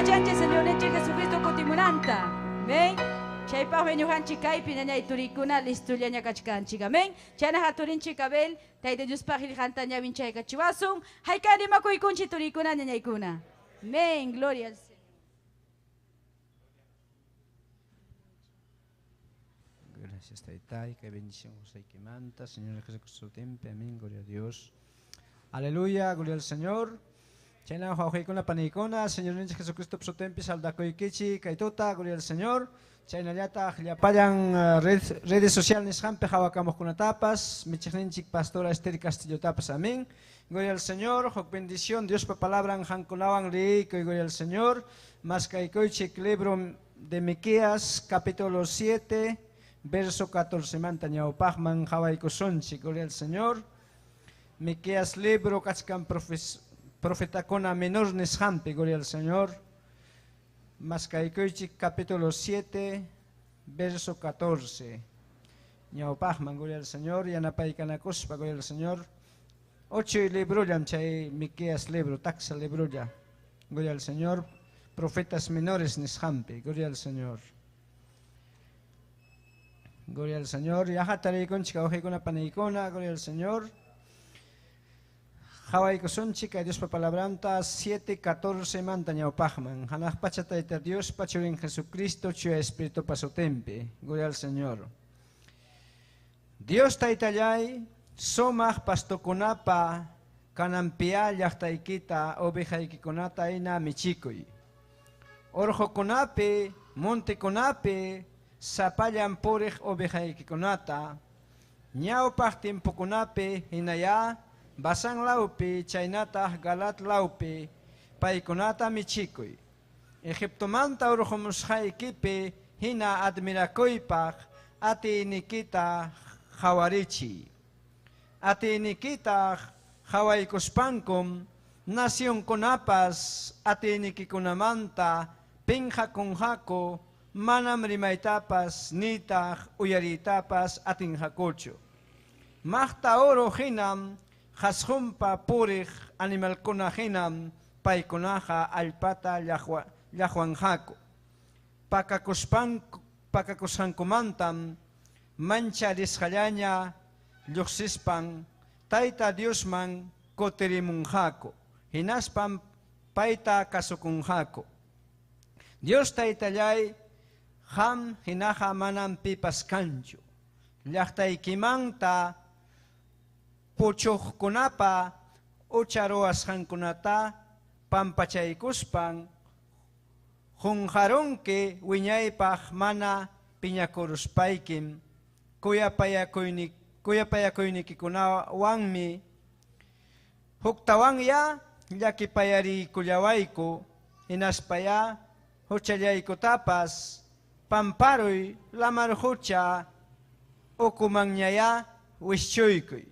Pachanche Señor Jesucristo Cotimunanta. Amén. Chay pa venuhanchi kay pinanya iturikuna listulia nya kachkanchi. Amén. Chana haturinchi kabel tay de Dios pa hilhanta nya winchay kachiwasung. Hay kani makoy kunchi turikuna nya ikuna. Amén. Gloria al Señor. Gracias, Taitai, que bendición José que manta, Señor Jesucristo tempe, amén, gloria a Dios. Aleluya, gloria al Señor. Chena Jorge con la panicona, Señor Jesucristo tempe, saldaco y kichi, kaitota, gloria al Señor. Chena yata, ya payan redes sociales, jampe, jawacamos con tapas, michichinchik pastora Esther Castillo tapas, amén. Gloria al Señor, Jok bendición, Dios pa palabra, janconawan rico, gloria al Señor. Más kaikoichik, libro de Miqueas, capítulo 7. Verso 14, mantañao pachman Hawaii Kosonchi, gloria al Señor. Miqueas libro, kachkan profeta kona menor neshampe, gloria al Señor. Maskaikoichi capítulo 7, verso 14. Ñao pachman, gloria al Señor. Yanapaikanakospa, gloria al Señor. 8 libro chay Miqueas libro, taxa libro ya. Gloria al Señor. Profetas menores neshampe, gloria al Señor. Gloria al Señor. Yahatari con chica oje con la panicona. Gloria al Señor. Hawaii son chica Dios pa palabranta 7:14 mantaña o pachman. Hanach pachata eta Dios pachur en Jesucristo chua espíritu pasotempe. Gloria al Señor. Dios taitayay somach pastokonapa kanampia yachtaikita oveja ina michikoy. Orjo konape monte konape sapayan porej oveja ikikonata, ñao pachtim pokunape hinaya, basan laupe, chaynata galat laupe, paikonata michikoy. Egiptomanta urojomusha ikipe, hina admirakoypach, ati nikita jawarichi. Ati nikita jawaikospankom, nación konapas, ati nikikonamanta, pinja konjako, manam rimaitapas, nitach, uyaritapas, atin hakocho. Mahta oro hinam, jaschumpa purich, animal kona hinam, paikonaja alpata yahuanjako. Pakakoshankomantam, mancha risjallaña, luxispan, taita diosman, koterimunjako. Hinaspam, paita kasukunjako. Dios taitayay, ham hinaha manam pipas kancho. Llaqtaykimanta puchuqkunapa ucharoas hankunata pampachaykuspan junjaronke wiñaypaq mana piñakuruspaykim kuyapayakuynikikunawanmi huktawanya llakipayarikullawayku hinaspaya huchallaykutapas pamparuy lamarhucha ukumanyaya wischuykuy.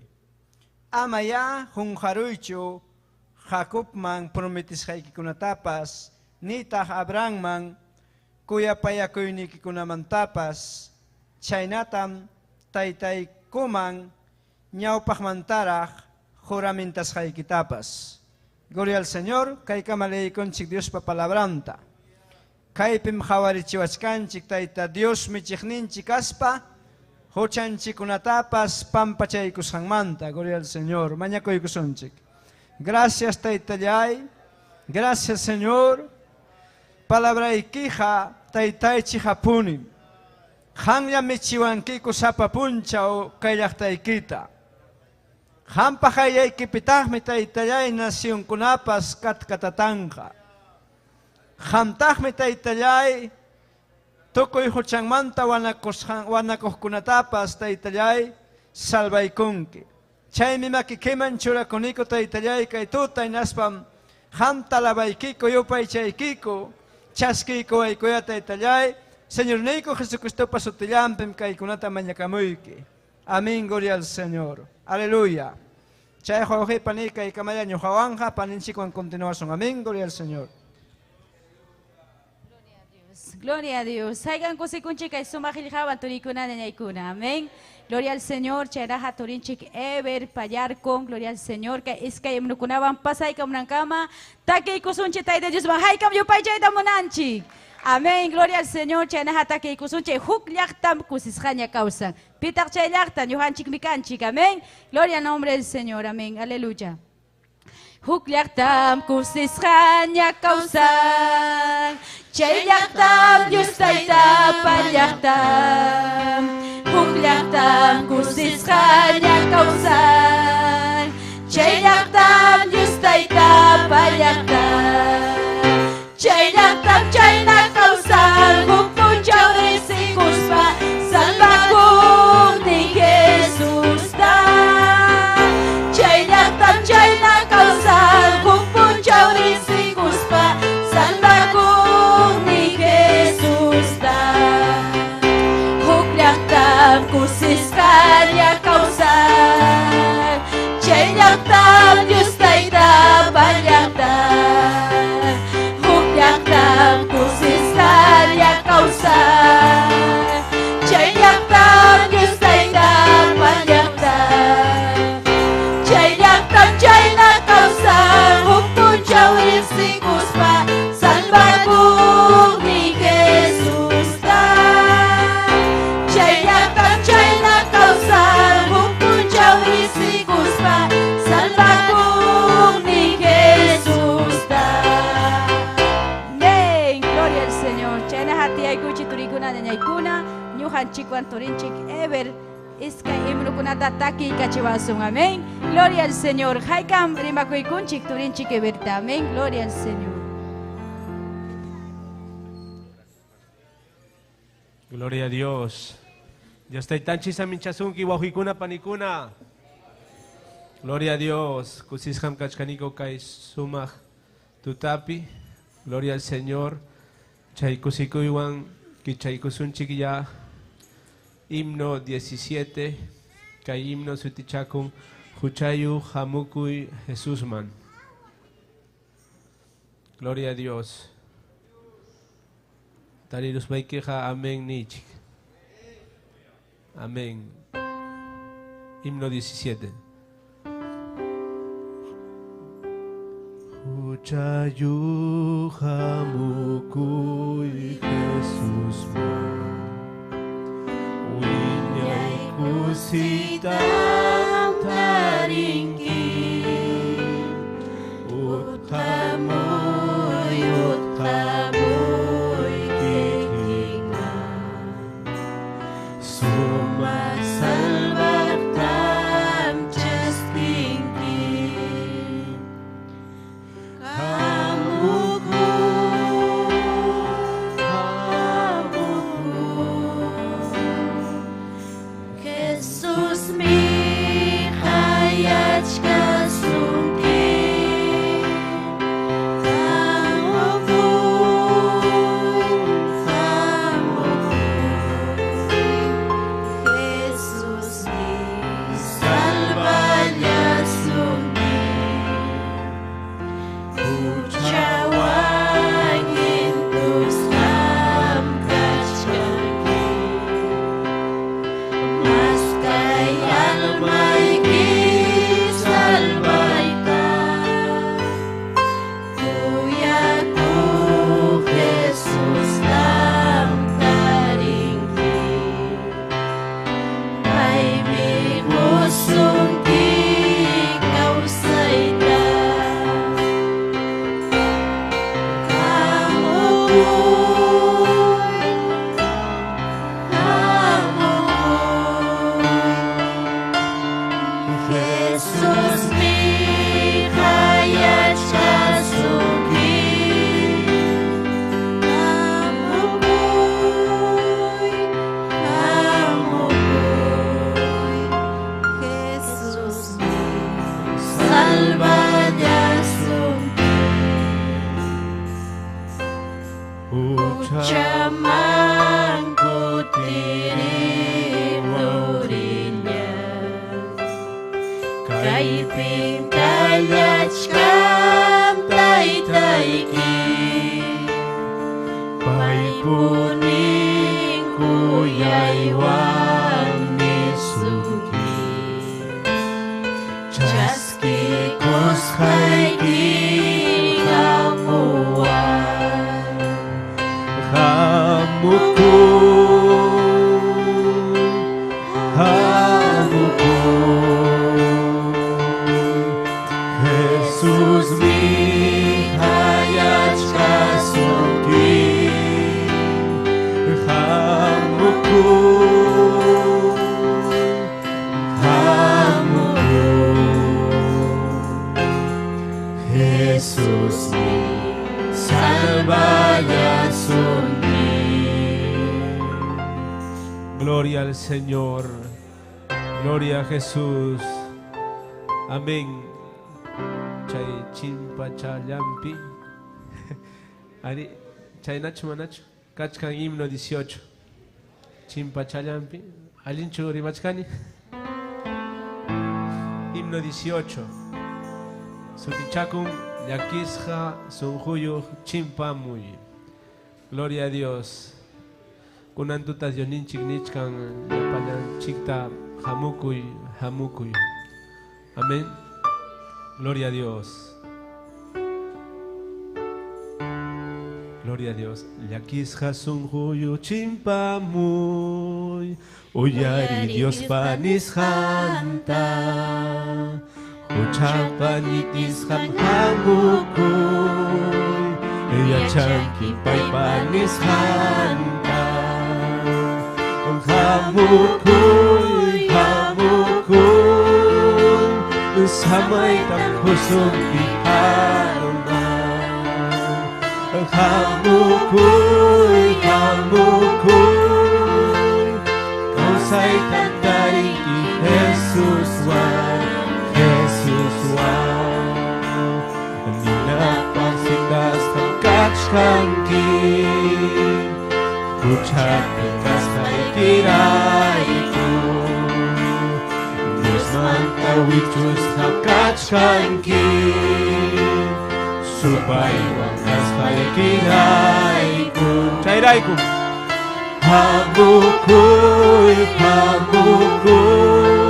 Amaya junjaruychu Jacobman prometisjaykikunatapas nitah Abrahamman kuyapayakuynikikunamantapas chaynatam taytaykuman ñawpaqmantaraq juramentasjaykitapas. Gloria al Señor, kaykamaleykunchik Dios pa palabranta. Kaypim jawarichiwachkanchik tayta Dios michikninchik aspa, huchanchikunatapas pampachaykushanmanta. Gloria al Señor. Mañakoykusunchik. Gracias taytallay. Gracias Señor. Palabraykija taytaychijapunim. Hanya michiwankiku sapapunchao kayllaqtaykita. Hampajayaykipitajmi taytallay nacionkunapas katkatatanja. Hamtajmi taytallay tukuy huchanmanta wanakuqkunatapas taytallay salvaykunki. Chaymi makikiman churakuniku taytallay kay tutay naspam hamtalabaykiku yupaychaykiku chaskiyku aykuya taytallay Señor niyku Jesucristo pasutillampim kaykunata mañakamuyki. Amén, gloria al Señor. Aleluya. Chay Jorge panika y kamaya ñuhawanja paninchikwan continuación. Amén, gloria al Señor. Gloria a Dios. Haigan kusikunchik kay sumahilhawan turikuna nanaykuna. Amén. Gloria al Señor. Cheraja turinchik ever payarkon. Gloria al Señor. Que es que mnukunawan pasay kam ng kama. Taki kusunchi tayo de Dios. Mahay kam yupay chay damunanchik. Amén. Gloria al Señor. Cheraja taki kusunchi huk liaktam kusiskhanya kausan. Pitak chay liaktan yuhanchik mikanchik. Amén. Gloria al nombre del Señor. Amén. Aleluya. Huklaktam kusiskhanya kausan. Chaylaktam yustayta palyaktam. Huklaktam kusiskhanya kausan. Chaylaktam yustayta palyaktam. Chaylaktam chayna kausan. Hukpun chawrisi kuspa. Salvakun ni Jesus da. Chaylaktam chayna kausan. Hukpun chawrisi kuspa. Salvakun ni Jesus da. Huklaktam kusiskhanya kausan. Chaylaktam yustayta palyaktam. Huklaktam kusiskhanya kausan. Chaylaktam yustayta palyaktam. Chaylaktam chayna kausan. Hukpun chawrisi kuspa. Salvakun ni Jesus da. Chaylaktam chayna kausan. Hukpun chawrisi kuspa. Salvakun ni Jesus da. Amén. Gloria al Señor. Chayna hati ay kuchi turikuna nanaykuna. Nyuhan chikwan turinchik ever. Iska imnukunata taki kachiwasun. Amén. Gloria al Señor. Haikam rimakuikunchik turinchik everta. Amén. Gloria al Señor. Gloria a Dios. Dios te tanchi sa minchasunki wahikuna panikuna. Gloria a Dios. Kusisham kachkaniko kai sumach tutapi. Gloria al Señor. Chay kusikuiwan kichaykusunchik ya. Himno 17. Kai himno sutichakun Huchayu Hamukui Jesusman. Gloria a Dios. Tarirus baikeja amén nichik. Amén. Himno 17. Huchayu Hamukui Jesusman. Winyay kusitam taringki. Utamoy, utamoy kikingan. Sumasalvatam justingkin. Kamuku, kamuku. Jesus mi hayachka sungkin. Kamuku, kamuku. Jesus mi salvanya sungkin. Ucawangin tusam kachkaki. Mas kayal may kisalbayta. Kuya ku Jesus lam taringki. May migusong ikaw sayta. Jesus mi hayat siya sungkin. Kamukoy, kamukoy. Jesus mi salva niya sungkin. Ucaman ku tirim nurinya. Kay pintayachkam tay-tayki. Pay Jesus mi hayachka sunki hamuku Jesus mi salvaya sunki. Gloria al Señor, gloria a Jesús. Amén. Chay chimpa chalampi. Ari, chay nacho manacho. Kachkan himno 18. Chimpa chalampi. Alinchu rimachkani. Himno 18. Sutichakun yakisha sunjuyu chimpa muy. Gloria a Dios. Kunantutas yoninchik nichkan yapanan chikta hamukuy hamukuy. Amén. Gloria a Dios. Gloria a Dios. Yakisha sunjuyu chimpa muy. Uyari Dios panis hanta. Uchapanitis ham hamukuy. Yachanki pai panis hanta. Hamukuy, hamukuy, samay taghusog iharma. Hamukuy, hamukuy, kausay tagdaring ki Jesus wan, Jesus wan. Ninapasindas kang kachkanki, Kuchapikas haikiraiku Dios mantawichus hakachkanki Supay wangas haikiraiku Chairaiku Hamukuy, hamukuy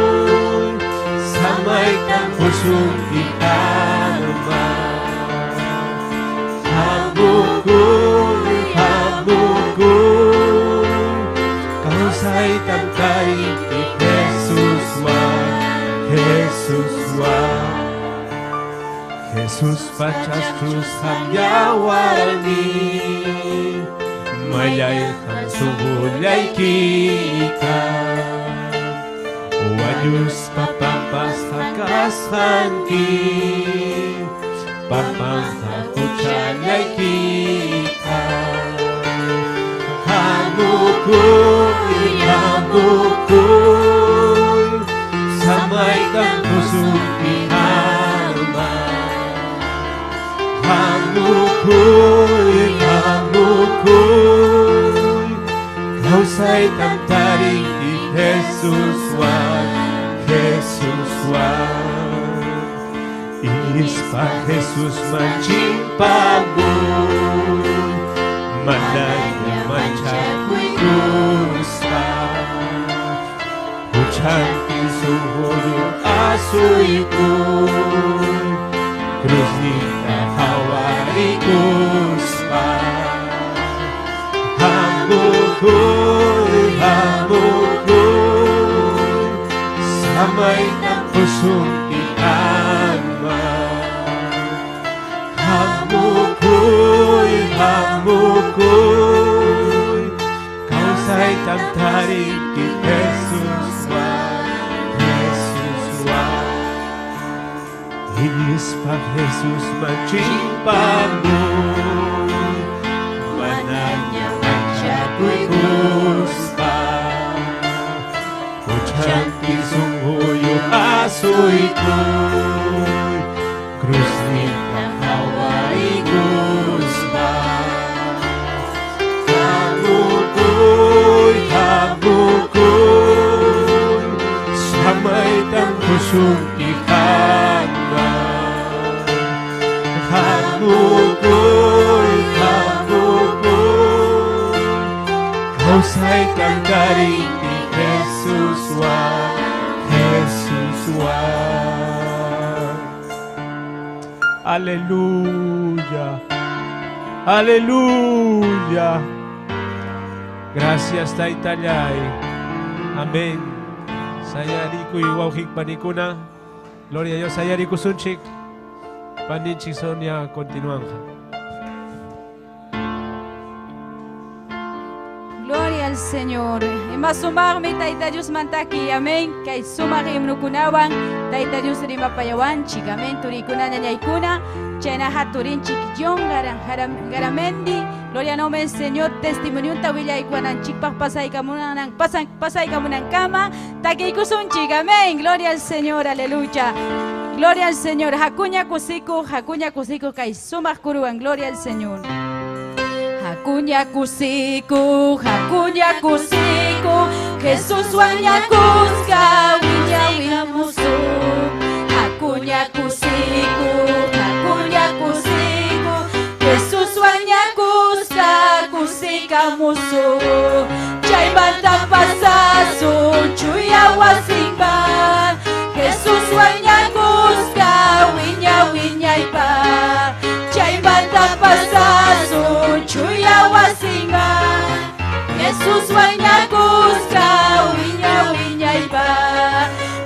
Samay kang pusong iharma Hamukuy, hamukuy Kausay tangkay ni Jesus wan, Jesus wan. Jesus pachastus hamyawarni, mayay hansubulay kita. Wanyus papampas hakashanki, papanghakuchalay kita. Hamukuy, hamukuy, samay kang pusong iharma. Hamukuy, hamukuy, kausay tamtaring ni Jesus wan, Jesus wan. Inispa Jesus manchimpagoy, mananya manchakuy kuspa. Huchanti suhuyo asuykuy, cruz nita hawari kuspa. Hamukuy, hamukuy, samay ng pusong ihanma. Hamukuy, hamukuy, kausay tamtaring ki Jesus wan, Jesus wan. Inis pa Jesus manchimpamoy, mananya manchakuy kuspa. Huchanti sunghuyo asoykoy, cruz nita hawari kuspa. Hamukuy, hamukuy, samay tang pusong ihanma. Hamukuy, hamukuy, kausay kang daring ni Jesus wan, Jesus wan. Aleluya, aleluya. Gracias Taytallay. Amén. Sayariku iwauhik panikuna. Gloria a Dios. Sayariku sunchik. Paninchik sonia continuanja. Gloria al Señor. Ima sumarmi Tayta Dios mantaki. Amén. Kay sumari imnukunawan. Tayta Dios rimapayawan. Amén. Turikuna ñañaykuna. Chayna haturinchik yon garamendi. Gloria al nombre del Señor. Testimonio tawillaykwanan chikpaq pasaykamunan kama. Takiykusunchik. Amén. Gloria al Señor. Aleluya. Gloria al Señor. Hakuña kusiku kay sumaq kuruwan. Gloria al Señor. Hakuña kusiku, Jesús wañakusqa wiña musu. Hakuña kusiku, Jesús wañakusqa kusika musu. Chaymanta pasasun chuya wasinman. Jesús wañakusqa wiñaypa. Chaymanta pasasun chuya wasinman. Jesús wañakusqa wiñaypa.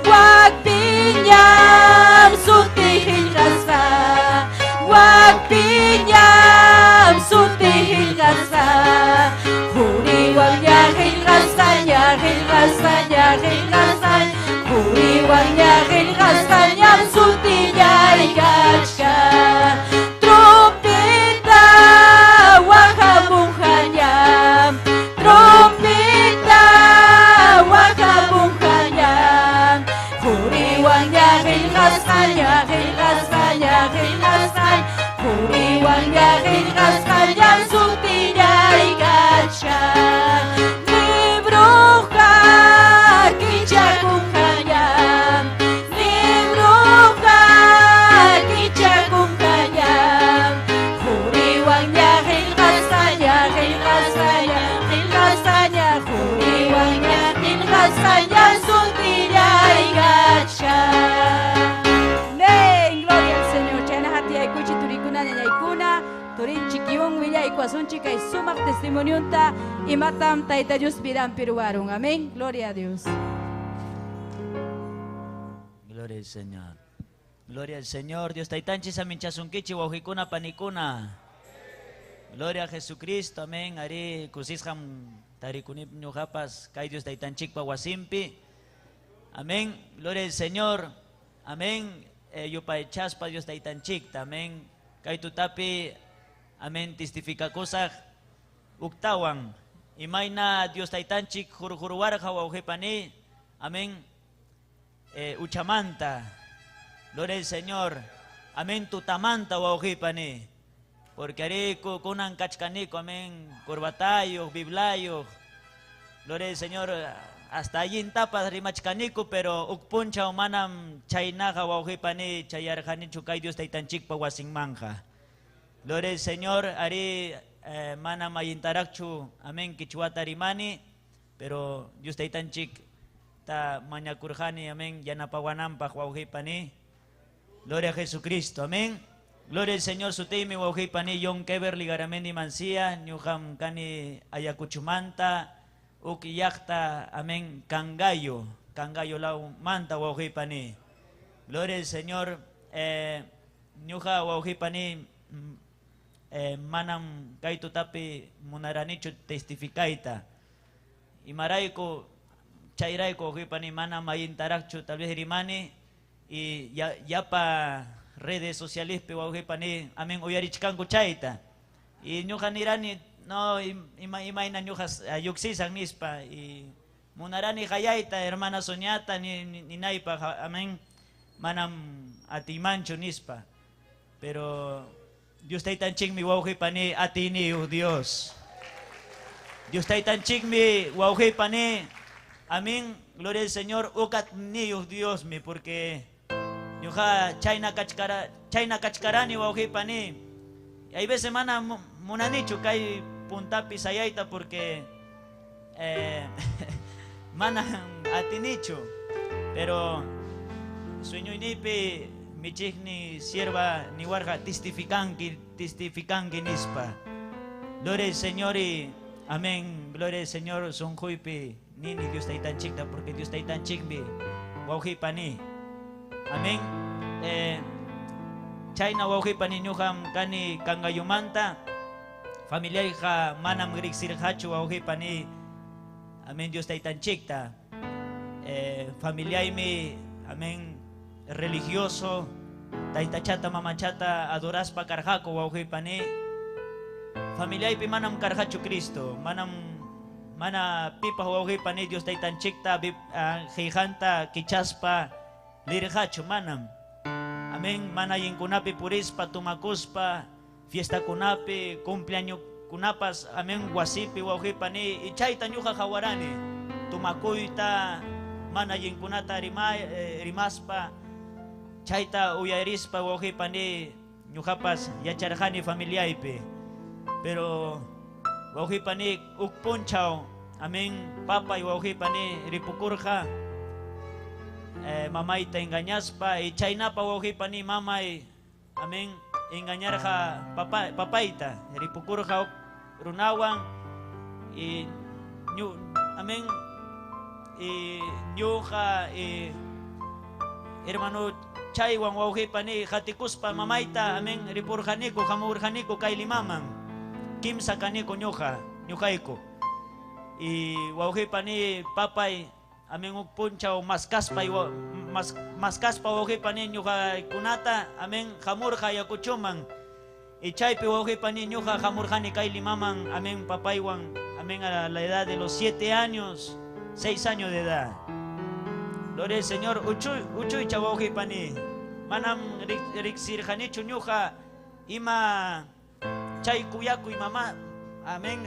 Wakpiñam sutihilqasqa. Wakpiñam sutihilqasqa. Juriwan ñahilqasqa. Juriwan ñahilqasqa ñam sutillaykachka. Trompeta waqhamunqañam. Trompeta waqhamunqañam. Juriwan ñahilqasqa. Juriwan ñahilqasqa ñam sutillaykachka. Libruqa kichakunqañam. Libruqa kichakunqañam. Juriwan ñahilqasqa. Juriwan ñahilqasqa ñam sutillaykachka. Amén. Gloria al Señor. Chayna hatiyaykuchi turikuna ñañaykuna. Turinchikiwan willaykuasunchik kay sumaq testimoniunta imatam Tayta Dios pidan piruwarun. Amén. Gloria a Dios. Gloria al Señor. Gloria al Señor. Dios taytanchis aminchasunkichi wawqikuna panikuna. Gloria a Jesucristo. Amén. Ari kusisham tarikunip ñuqapas kay Dios taytanchikpa wasimpi. Amén. Gloria al Señor. Amén. Yupaychaspa Dios taytanchikta. Amén. Kay tutapi. Amén. Testificakusaq uktawan. Imayna Dios taytanchik juruwarqa wawqipani. Amén. Uchamanta. Gloria al Señor. Amén. Tutamanta wawqipani. Porque ari kunan kachkaniko. Amén. Corbatayo, biblayo. Gloria al Señor. Hasta allí en tapas rimachkaniko, pero ukpuncha manam chaynaqa wawqipani chayarqanichu kay Dios taytanchikpa wasinmanja. Gloria al Señor. Ari manam ayintarakchu. Amén. Kichwata rimani. Pero Dios taytanchik ta mañakurjani. Amén. Yanapawananpaq wawqipani. Gloria a Jesucristo. Amén. Gloria al Señor. Sutimi wawqipani John Keverly Garamendi Mancía. Ñuqam kani Ayacuchumanta. Ukiyakta. Amén. Cangallo lau manta wawqipani. Gloria al Señor. Ñuqa wawqipani manam kay tutapi munaranichu testificayta. Imarayku chayrayku wawqipani manam ayintarakchu tal vez rimani. Y yapa redes socialispi wawqipani amén uyarichkanku chayta. Y ñuqa nirani no imayna ñuqa yuksisan nispa. Y munarani hayayta hermana Soñata ni naypa amén manam atimanchu nispa. Pero Dios taytanchikmi wawqipani atiniyu Dios. Dios taytanchikmi wawqipani. Amén. Gloria al Señor. Ukatniyu Dios mi porque ñuqa chayna kachkarani wawqipani. Hay veces mana munanichu kay puntapi sayayta porque mana atinichu. Pero sueñuynipi michikni sierva niwarqa testificanqui nispa. Gloria al Señor y Amén. Gloria al Señor. Son huipi. Nini Dios está tan chica porque Dios está tan chikbi. Wauhi pani. Amén. Chayna wauhi pani nyuham kani kangayumanta. Familia hija manam grixir hachu wauhi pani. Amén. Dios está tan chica. Familia mi. Amén. Religioso. Taita chata mamachata adoras pa karjako wauhi pani. Familia ipi manam karhachu Cristo, mana pipa wauhi pani Dios taitan chikta hijanta kichaspa lirhachu manam. Amén. Mana yinkunapi purispa tumakuspa fiesta kunapi cumpleaños kunapas amén wasipi wauhi pani ichaita nyuha hawarani tumakuita mana yinkunata rimaspa chaita uyarispa wauhi pani nyuhapas yacharjani familia ipi. Pero wauhi pani ukpunchao, amén, papa y wauhi pani ripukurja, mamaita engañaspa y chaynapa wauhi pani mamay, amén, engañarja papaita, ripukurja runawan y amén, y nyuja y hermano chaywan wauhi pani jatikuspa mamaita, amén, ripurjaniku, jamurjaniku kaylimaman. Kimsa kaniko nyuhaiko y wauhi pani papay amén ukpunchao maskaspa wauhi pani nyuha kunata amén jamurja yakuchuman y chaypi wauhi pani nyuha jamurjani kaylimaman amén papaywan amén a la edad de los 7 años 6 años de edad. Gloria al Señor. Uchuy wauhi pani manam riksirjanichu nyuha ima chay kuyaku y mamá, amén,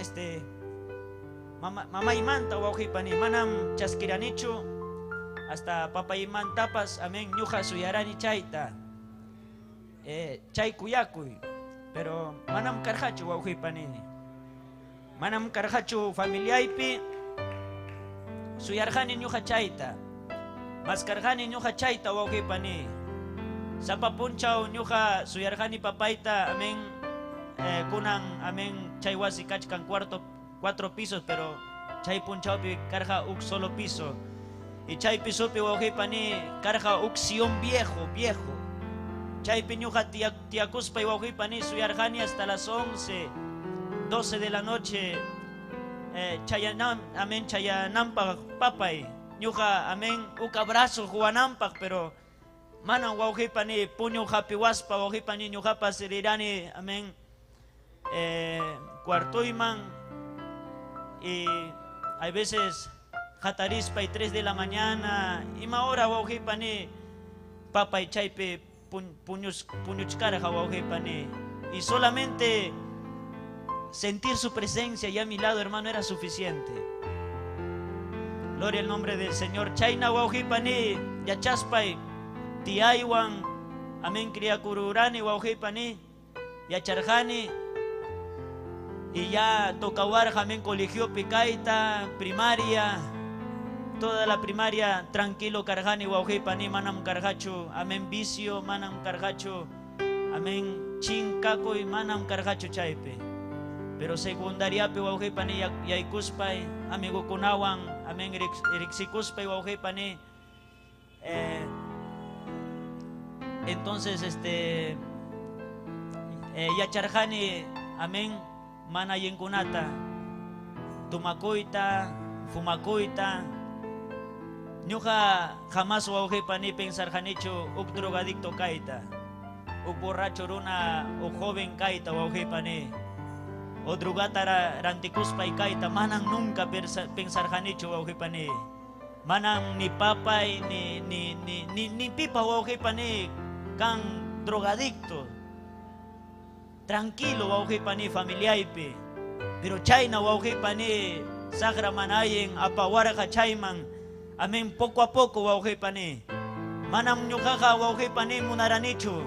mamá y manta wauhi pani manam chaskiranichu hasta papa y mantapas, amén, nyuha suyarani chayta, chay kuyaku, pero manam karhachu wauhi pani, manam karhachu familiaipi suyarjani nyuha chayta, maskarjani nyuha chayta wauhi pani, sapa punchao nyuha suyarjani papaita, amén. Kunan amén chay wasi kachkan 4 pisos pero chay punchaupi karja uk solo piso y chay pisopi wauhi pani karja uk sion viejo chay piñuja tiakuspa y wauhi pani suyarjani hasta las 11 12 de la noche amén chayanampa papay ñuja amén uk abrazo juanampa pero manan wauhi pani puño hapiwaspa wauhi pani ñujapas sirirani amén cuartoiman y hay veces jatarispa y 3 de la mañana y ma hora wauhi pani papa y chaype puñuchkara wauhi pani y solamente sentir su presencia y a mi lado hermano era suficiente. Gloria al nombre del Señor. Chayna wauhi pani yachaspay tiaywan amén kriakururani wauhi pani yacharjani y ya tocawar amén colegio picaita primaria toda la primaria tranquilo karjani wauhi pani manam karjachu amén vicio manam karjachu amén chincaco y manam karjachu chaype pero secundaria pe wauhi pani yaikuspay amigo kunawan amén riksikuspay wauhi pani entonces yacharjani amén mana yenkunata tumakuita fumakuita ñuja jamás wauhi pani pensarjanichu uk drogadicto kaita uk borracho runa uk joven kaita wauhi pani o drugata rantikuspay kaita manang nunca pensarjanichu wauhi pani manang ni papay ni pipa wauhi pani kan drogadicto tranquilo wauhi pani familiaipi pero chayna wauhi pani sagra manayen apawarja chayman amén poco a poco wauhi pani manam ñujaja wauhi pani munaranichu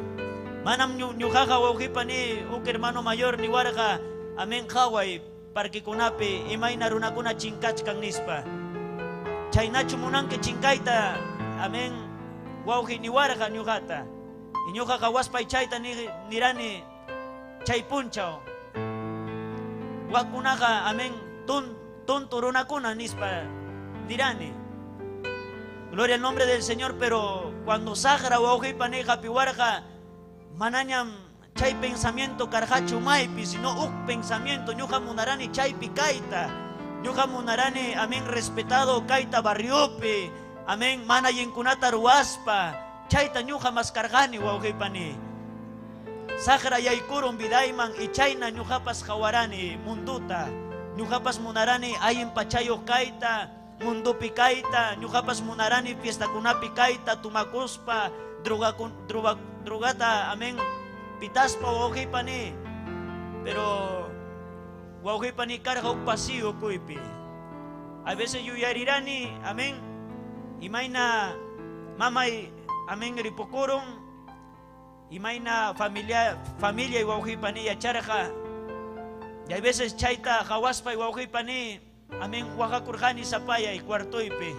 manam ñujaja wauhi pani uk hermano mayor ni warja amén hawai parquikunapi imayna runakuna chinkachkan nispa chaynachu munanki chinkaita amén wauhi ni warja ñujata y ñujaja waspay chayta nirani chay punchao wakunaja amén tunturunakuna nispa dirani. Gloria al nombre del Señor, pero cuando sagra wauji pani hapiwarja mananyam chay pensamiento karhachu maipi, sino pensamiento ñuja munarani chaypi kaita, ñuja munarani, amén, respetado kaita barriopi, amén, mana yinkunata ruaspa, chayta ñuja maskargani wauji pani. Sagra yaykurun vidayman y chayna ñujapas hawarani munduta, ñujapas munarani ayin pachayo kaita, mundupi kaita, ñujapas munarani fiesta kunapi kaita, tumakuspa, drugata, amén, pitaspa wauhipani, pero wauhipani carga un pasillo kuipi. A veces yuyarirani, amén, imaina mamay, amén, ripokurun, imaina familia y wauhipani yacharja, y a veces chaita hawaspa y wauhipani, amén, Oaxakurjani sapaya y cuartoipi.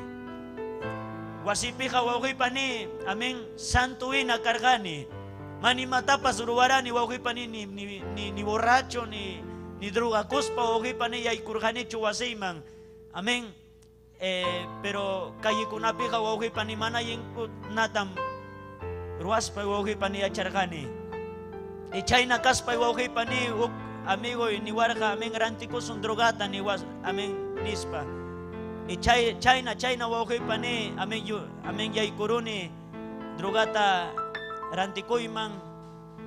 Wasipija wauhipani, amén, santuina cargani. Mani matapas urubarani wauhipani ni borracho ni droga cuspa wauhipani y kurjani chuwasiman. Amén. Pero kayikunapiqa wauhipani mana yinkut natam ruaspa wauhipani achargani. Y chayna kaspa wauhipani amigo y ni warja, amén, ranticos un drogata ni was, amén, nispa. Y chayna wauhipani, amén, yaykuruni, drogata ranticoiman,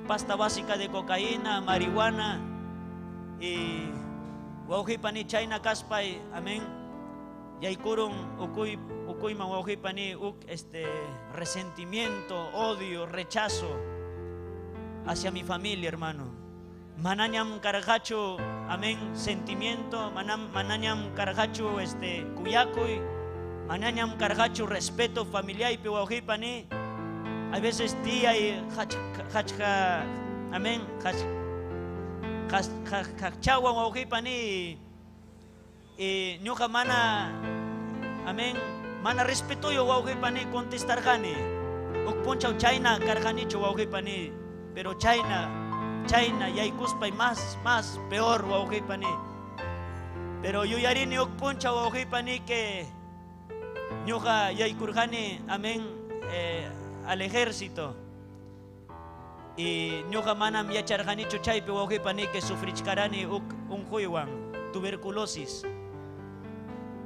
pasta básica de cocaína, marihuana, y wauhipani chayna kaspay, amén, yaykurun ukuyman wauhipani resentimiento, odio, rechazo hacia mi familia, hermano. Mananyam cargacho, amén, sentimiento, mananyam cargacho cuyacoy, mananyam cargacho respeto familiar y pewauhipani. A veces tía y amén, hachawa wauhipani y ñuja mana, amén, mana respeto yo wauhipani contestar gani. Ukpunchau China carganicho wauhipani, pero China yaykuspa y más peor wauhipani. Pero yo yarini ukpuncha wauhipani que ñuja yaykurjani, amén, al ejército. Y ñuja manam yacharjanicho chaypi wauhipani que sufrichkarani un huywan, tuberculosis.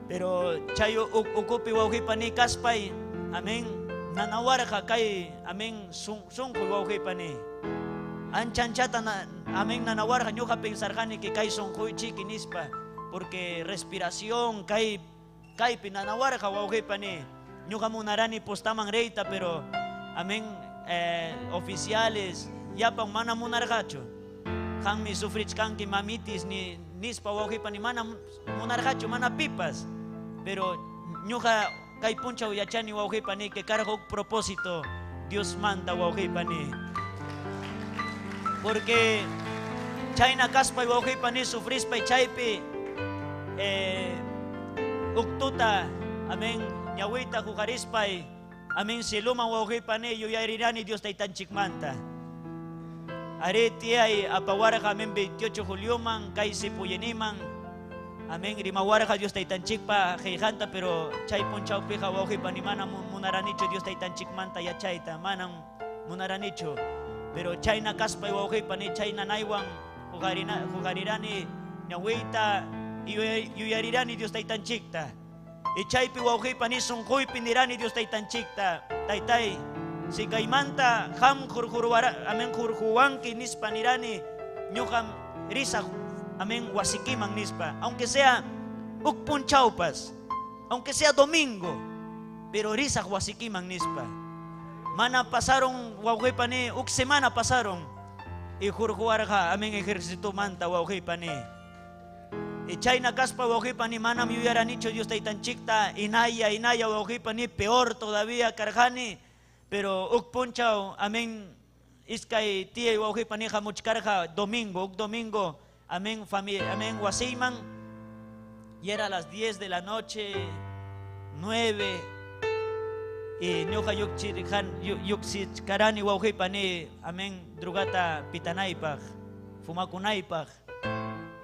Pero chayo ukupi wauhipani kaspay, amén, nanawarja kay, amén, sunkuy wauhipani. Anchanchata, amén, nanawarja ñuja pensarjani que kay sunkuy chiki nispa, porque respiración kaypi nanawarja wauhipani. Ñuja munarani postaman reita, pero amén, oficiales yapan mana munargacho. Hanmi sufrichkanki mamitis ni nispa wauhipani mana munargacho, mana pipas. Pero ñuja kay puncha yachani wauhipani que carga un propósito Dios manda wauhipani. Porque chayna kaspa wauhipani sufrispa y chaypi uktuta, amén, ñawita jugarispay, amén, siluma wauhipani yuyarirani Dios taytanchikmanta. Areti ay apawarja, amén, 28 Julioman, kay sipuyeniman, amén, rimawarja Dios taytanchikpa heijanta, pero chay punchaupija wauhipani mana munaranicho Dios taytanchikmanta yachayta, manam munaranicho. Pero chayna kaspa wauhipani chayna naywan jugarirani ñawita yuyarirani Dios taytanchikta. Y chaypi wauhipani sunquypi nirani Dios taytanchikta, taytay, si kaymanta ham amén, jurjuwanki nispa nirani ñuqam risa, amén, wasikiman nispa, aunque sea ukpunchaupas, aunque sea domingo, pero risa wasikiman nispa. Mana pasaron wauhipani, semana pasaron y jurjuwarja, amén, ejército manta wauhipani. Y chayna kaspa wauhipani manam yuyaranicho Dios taytanchikta, inaya wauhipani, peor todavía karjani, pero ukpunchau, amén, iskay tía wauhipani hamuchkarja domingo, amén, familia, amén, wasiman, y era a las 10 de la noche, 9, y ñuja yuksichkarani wauhipani, amén, drugata pitanaypaj, fumakunaypaj.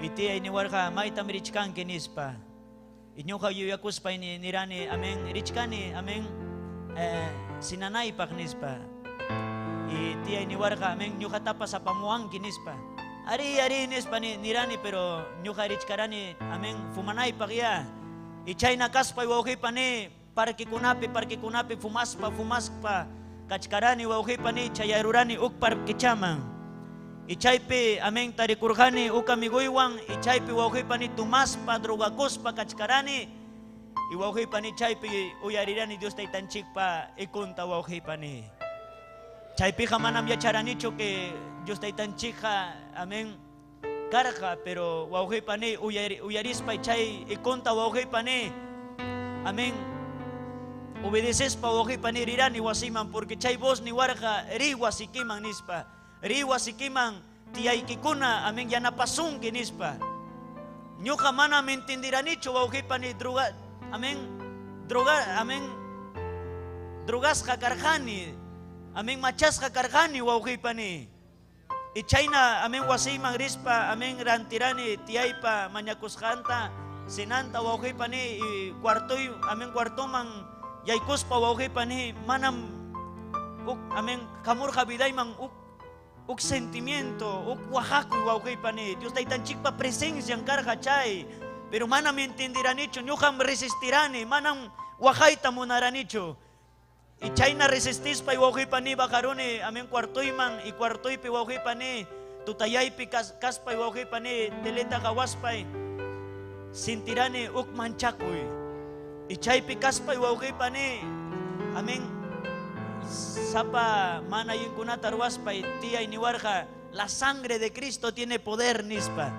iti ay niwarka maitam richkan kinispa. Inyuka yuyakuspa nirani amen richkani amen sinanay paknispa. Iti ay niwarka amen nyuka tapa sa pamuang kinispa. Ari nispa nirani pero nyuka richkarani amen fumanay pakya. Ichay nakaspa iwauhi pani parki kunapi fumaspa kachkarani iwauhi pani chayarurani uk parkichaman. Ichaypi amen tarikurjani ukamiguywan ichaypi wawqipani tumaspa drogakuspa kachkarani y wawqipani chaypi uyarirani Dios taytanchikpa ikunta wawqipani chaypija manam yacharanichu que Dios taytanchikja amen karja pero wawqipani uyarispa chay ikunta wawqipani amen obedecespa wawqipani rirani wasiman porque chay voz ni warja ri wasikiman nispa riwa sikiman tiyaykikuna amen yanapasun kinispa ñuqa mana mentindiranichu wawqipani droga amen drogasqa karqani amen machasqa karqani wawqipani y chayna amen wasiyman rispa amen rantirani tiyaypa mañakusqanta sinanta wawqipani y cuartoman yaykuspa wawqipani manam amen kamurqa vidayman uk sentimiento, uk oaxaco y wawqipani Dios taytanchikpa presencia karqa chay pero manam entendiranichu ñuqam resistirani manam waqayta munaranichu y chayna resistispa y wawqipani bajaruni amen cuartoyman y cuartoypi wawqipani tutayaypi kaspa y wawqipani teleta qawaspay sintirani uk manchakuy y chaypi kaspa y wawqipani amen sapa mana yunkunata ruaspay tiyay niwarja la sangre de Cristo tiene poder nispa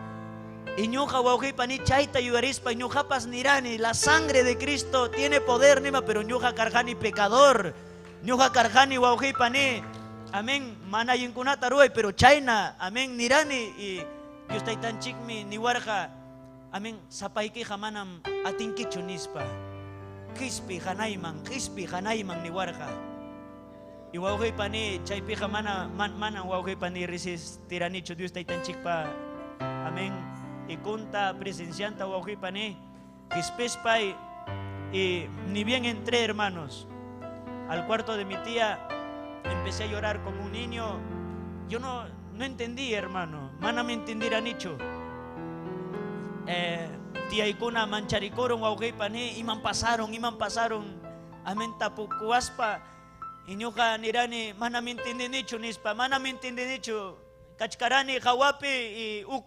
y ñuqa wawqipani chayta yuyarispa ñuqapas nirani la sangre de Cristo tiene poder nima pero ñuqa karqani pecador ñuqa karqani wawqipani amen mana yunkunata ruay pero chayna amen nirani y Dios taytanchikmi niwarja amen sapaykija manam atinkichu nispa qispi hanayman niwarja y wawqipani chaypija mana wawqipani resistiranichu Dios taytanchikpa amen ikunta presencianta wawqipani qispispay y ni bien entré hermanos al cuarto de mi tía empecé a llorar como un niño yo no entendí hermano mana me entendiranichu tiyaykuna mancharikuron wawqipani iman pasaron amen tapukuaspa y ñuqa nirani mana me entendinichu nispa mana me entendinichu kachkarani hawapi y uk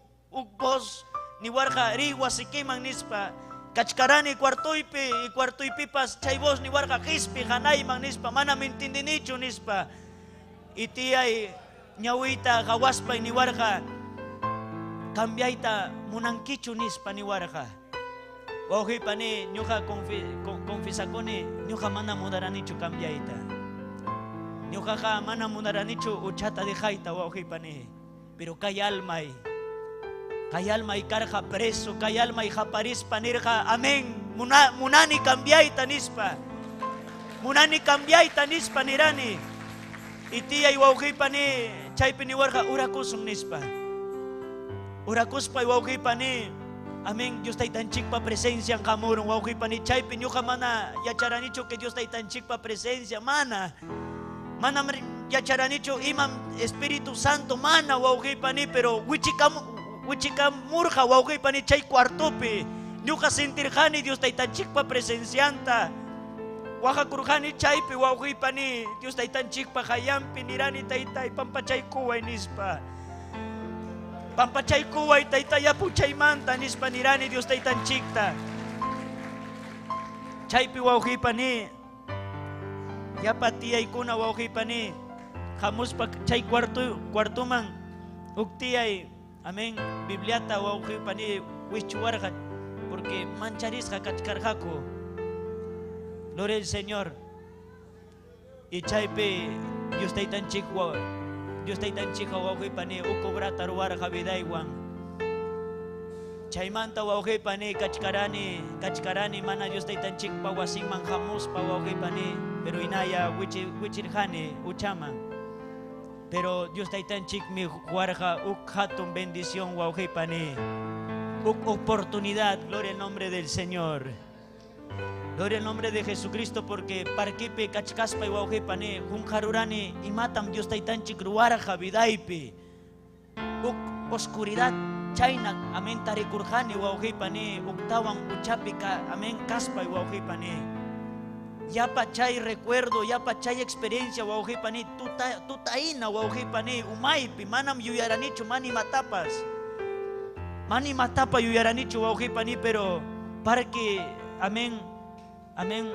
voz niwarqa ri wasikiman nispa kachkarani cuartoypipas chay voz niwarqa qispi hanayman nispa mana me entendinichu nispa y tiyay ñawita hawaspay niwarqa cambiayta munankichu nispa niwarqa wawqipani ñuqa confesakuni ñuqa mana mudaranichu cambiayta ñuqaqa mana munaranichu uchata dejayta wawqipani pero kay almay karqa preso kay almay haparispa nirqa amen munani cambiayta nispa nirani y tiyay wawqipani chaypi niwarqa urakusun nispa urakuspa wawqipani amen Dios taytanchikpa presencia hamurun wawqipani chaypi ñuqa mana yacharanichu que Dios taytanchikpa presencia mana yacharanichu imam Espíritu Santo mana wawqipani pero wichikamurqa wawqipani chay cuartopi ñuqa sentirqani Dios taytanchikpa presencianta wajakurqani chaypi wawqipani Dios taytanchikpa hayanpi nirani taytay pampachaykuway nispa pampachaykuway taytay apuchaymanta nispa nirani Dios taytanchikta chaypi wawqipani yapa tiyaykuna wawqipani hamuspa chay cuartuman uk tiyay amen Bibliata wawqipani wichuwarqa porque mancharisqa kachkarqaku gloria al Señor y chaypi Dios taytanchikqa wawqipani uk obrata ruwarqa vidaywan chaymanta wawqipani kachkarani mana Dios taytanchikpa wasinman hamuspa wawqipani pero inaya wichirjani uchaman pero Dios taytanchikmi huarqa uk hatun bendición wawqipani oportunidad. Gloria al nombre del Señor. Gloria al nombre de Jesucristo, porque parquipe kachkaspa y wauhipane junjarurani y matam Dios taitanchi cruaraja vidaipi oscuridad chaina amén tarikurjani wauhipane uktawan uchapika amén kaspa y wauhipane yapa chay recuerdo yapa chay experiencia wauhipane tutaina wauhipane umaipi manam yuyaranichu mani matapa yuyaranichu wauhipane, pero para que amén amén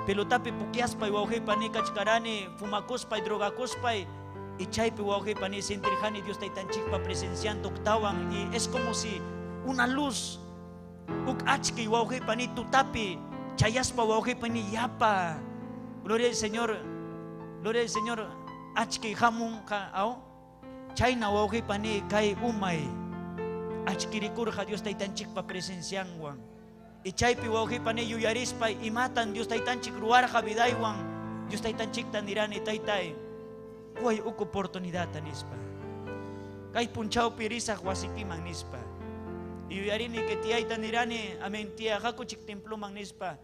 pelutapi pukiaspa y wauhipani kachkarani fumakuspa y drogakuspa y chaypi wauhipani sentirjani Dios taitanchikpa presenciando octawan, y es como si una luz uk achki wauhipani tutapi chayaspa wauhipani yapa. Gloria al Señor achki hamun ao chayna wauhipani kai umay achkirikurja Dios taitanchikpa presencianwan. Y chaypi wauhipani yuyarispay y matan Dios taitanchik ruarja vidaywan Dios taitanchik tanirani taitay kuay uk oportunidad tanispa kay punchawpi risaq wasikiman nispa y yuyarini que tiyay tanirani amen tiya hakuchik temploman nispa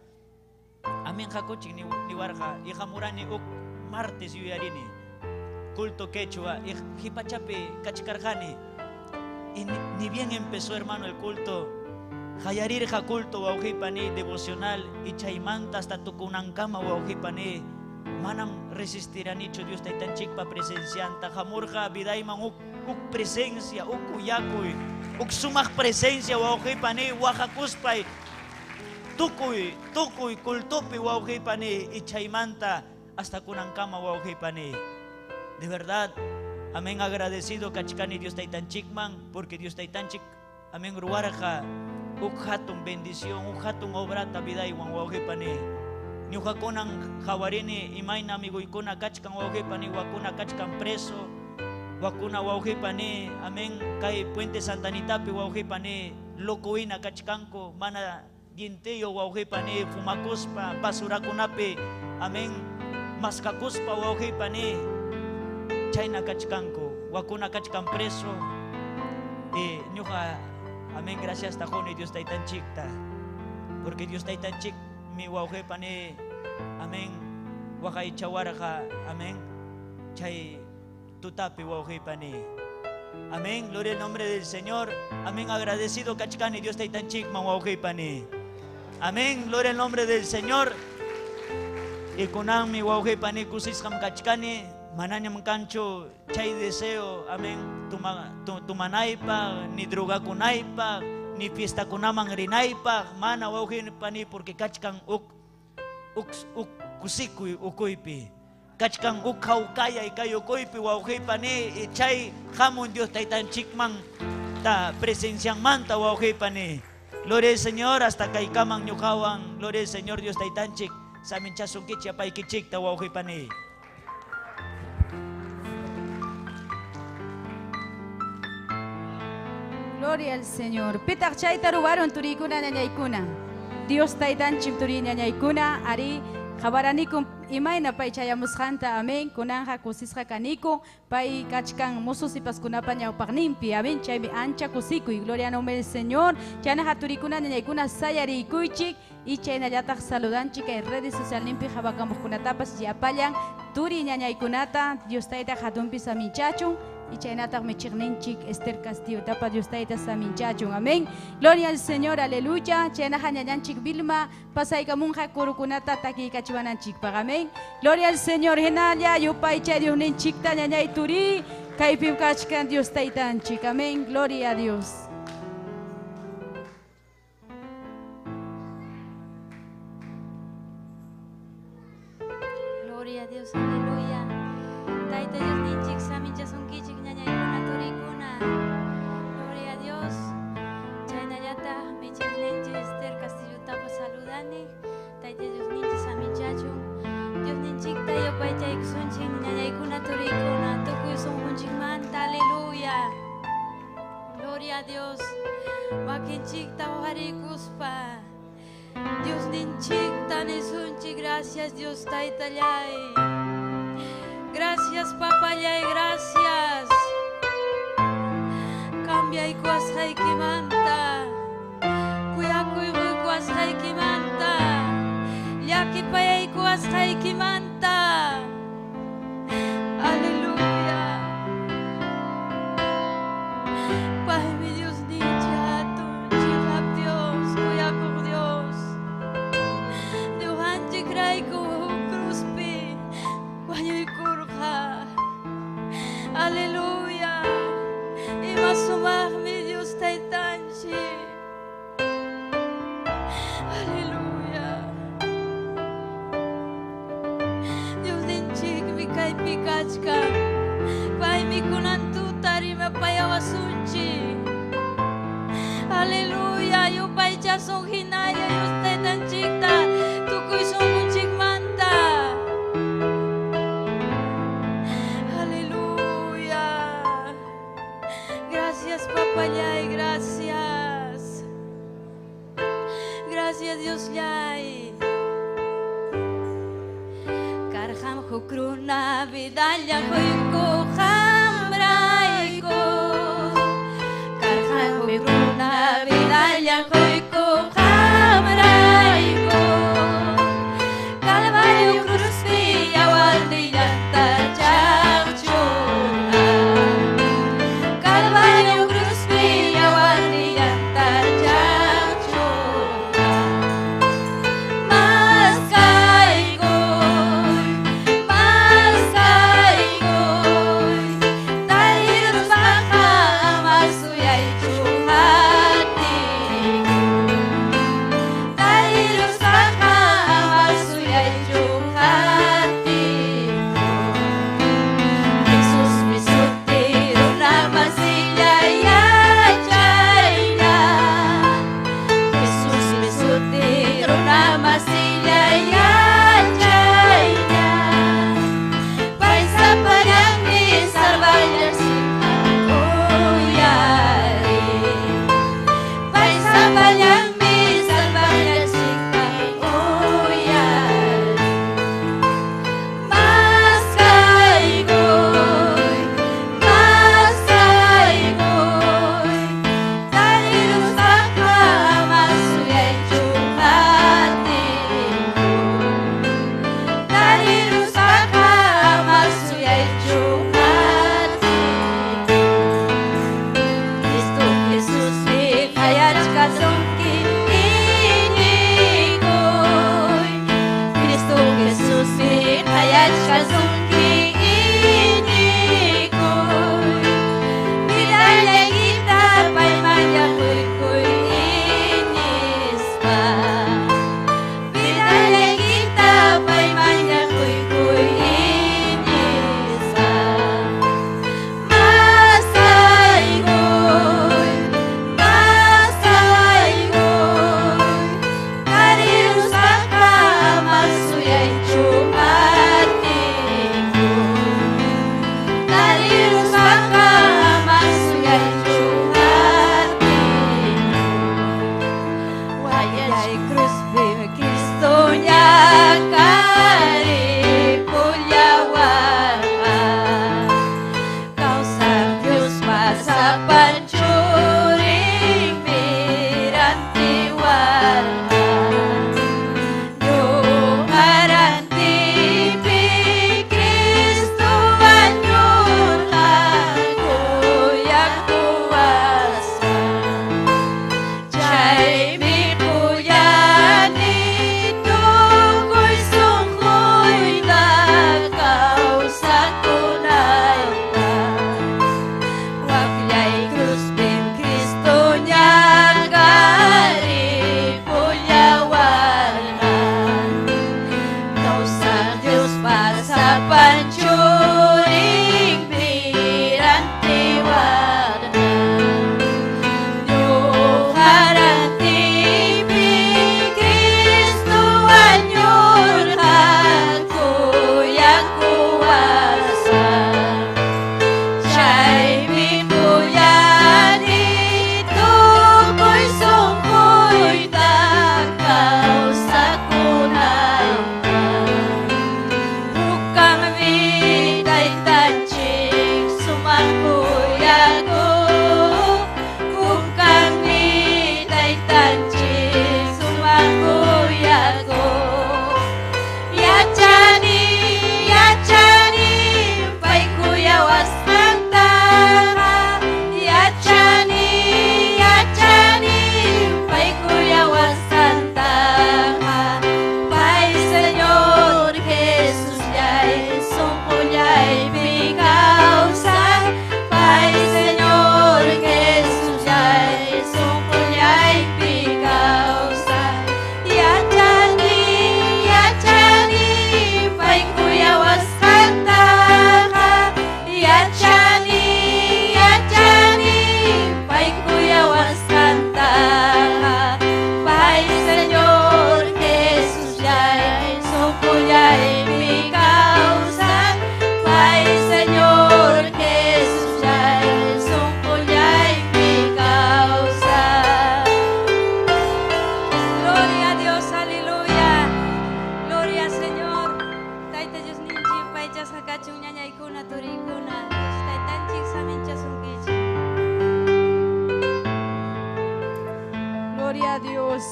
amen hakuchik ni warja y hamurani uk martes yuyarini culto quechua y hipachapi kachkarjani y ni bien empezó, hermano, el culto hayarirja culto wauhipani devocional y chaymanta hasta tukunankama wauhipani manam resistiranicho Dios taitanchikpa presencianta hamurja vidayman uk presencia uk uyakuy uk sumaq presencia wauhipani wajakuspay tukuy cultupi wauhipani y chaymanta hasta kunankama wauhipani. De verdad, amén, agradecido kachkani Dios taitanchikman, porque Dios taitanchik amén ruarja uk hatun bendición, uk hatun obrata vidaywan wauhipani. Niujakunan jawarini imayna amiguykuna kachkan wauhipani, wakuna kachkan preso, wakuna wauhipani amén kay Puente Santanitapi wauhipani lokuina kachkanku mana ginteyo wauhipani fumakuspa basurakunapi amén maskakuspa wauhipani chayna kachkanku wakuna kachkan preso y ñuja amén gracias tajoni Dios taitanchikta, porque Dios taitanchik mi wauhipani amén wakay chawarja amén chay tutapi wauhipani. Amén, gloria al nombre del Señor. Amén, agradecido kachkani Dios taitanchikman wauhipani. Amén, gloria al nombre del Señor. Y kunan mi wauhipani kusishkam kachkani mananyam kancho chay deseo, amén, tumanaypa ni drogakunaypa ni fiesta kunaman rinaypa mana wauhipani, porque kachkan uk kusikuy ukuypi kachkan uk haukaya y kay ukuypi wauhipani y chay hamun Dios taitanchikman ta presencian manta wauhipani. Gloria al Señor hasta kaykaman ñuqawan. Gloria al Señor Dios taitanchik saminchasunkichi apaykichikta wauhipani. Gloria al Señor. Pitak chayta ruwaron turikuna ñañaykuna. Dios taitanchik turi ñañaykuna ari jabaranikum imayna pay chayamusqanta. Amén. Kunanja kusisqa kaniku pay kachkan mususipas kunapa ñawpaqninpi. Amén. Chaymi ancha kusikuy. Gloria al nombre del Señor. Chaynaja turikuna ñañaykuna sayarikuychik y chaynallataq saludanchik en redes socialninpi jabakamuqkunatapas yapallan turi ñañaykunata Dios taita hatunpi saminchachun. Y chaynataq michiqninchik Esther Castillo tapa Dios taita saminchachun. Amén. Gloria al Señor, aleluya. Chaynaja ñañanchik Vilma pasaykamunja kurukunata takiykachwananchikpaq. Amén. Gloria al Señor. Hinalla yupay chay Diosninchikta ñañay turi kaypim kachkan Dios taitanchik. Amén. Gloria a Dios. Gloria a Dios, aleluya. Taita Dios ninchik samincha sunkichik ñañaykuna turikuna. Gloria a Dios. Chaynallata michik ninchik Esther Castillo tapa saludani. Taita Dios ninchik saminchachun. Dios ninchik tayo paychay kusunchik ñañaykuna turikuna. Tukuy sunkunchik manta, aleluya. Gloria a Dios. Wakinchik tawarikuspa. Dios ninchik tanisunchik, gracias Dios taitallay. Gracias papayay, gracias. Cambia y cuasjaykimanta. haikimanta. Yaki payaikuas haikimanta. Aleluya. Pai mi Dios nichato, chihap Dios, kuya por Dios. Duhan chikraiku kruspi, kuya kurha. Aleluya. Y masumar mi Dios taitanchi. Aleluya. Dios dinchik mi kai pikachka. Pai mi kunantu tari me payawasunchi. Aleluya. Yo pai chasong hinaya yo taitanchikta. Tukuy song kunchik manta. Aleluya. Gracias, papayay, gracias. Gracias, Dios yay. Karham hukruna vidalya hoyko hambraiko. Karham hukruna vidalya hoyko hambraiko. Calvario cruz villa waldiyata chachuna. Calvario cruz villa waldiyata chachuna. Mas caigo,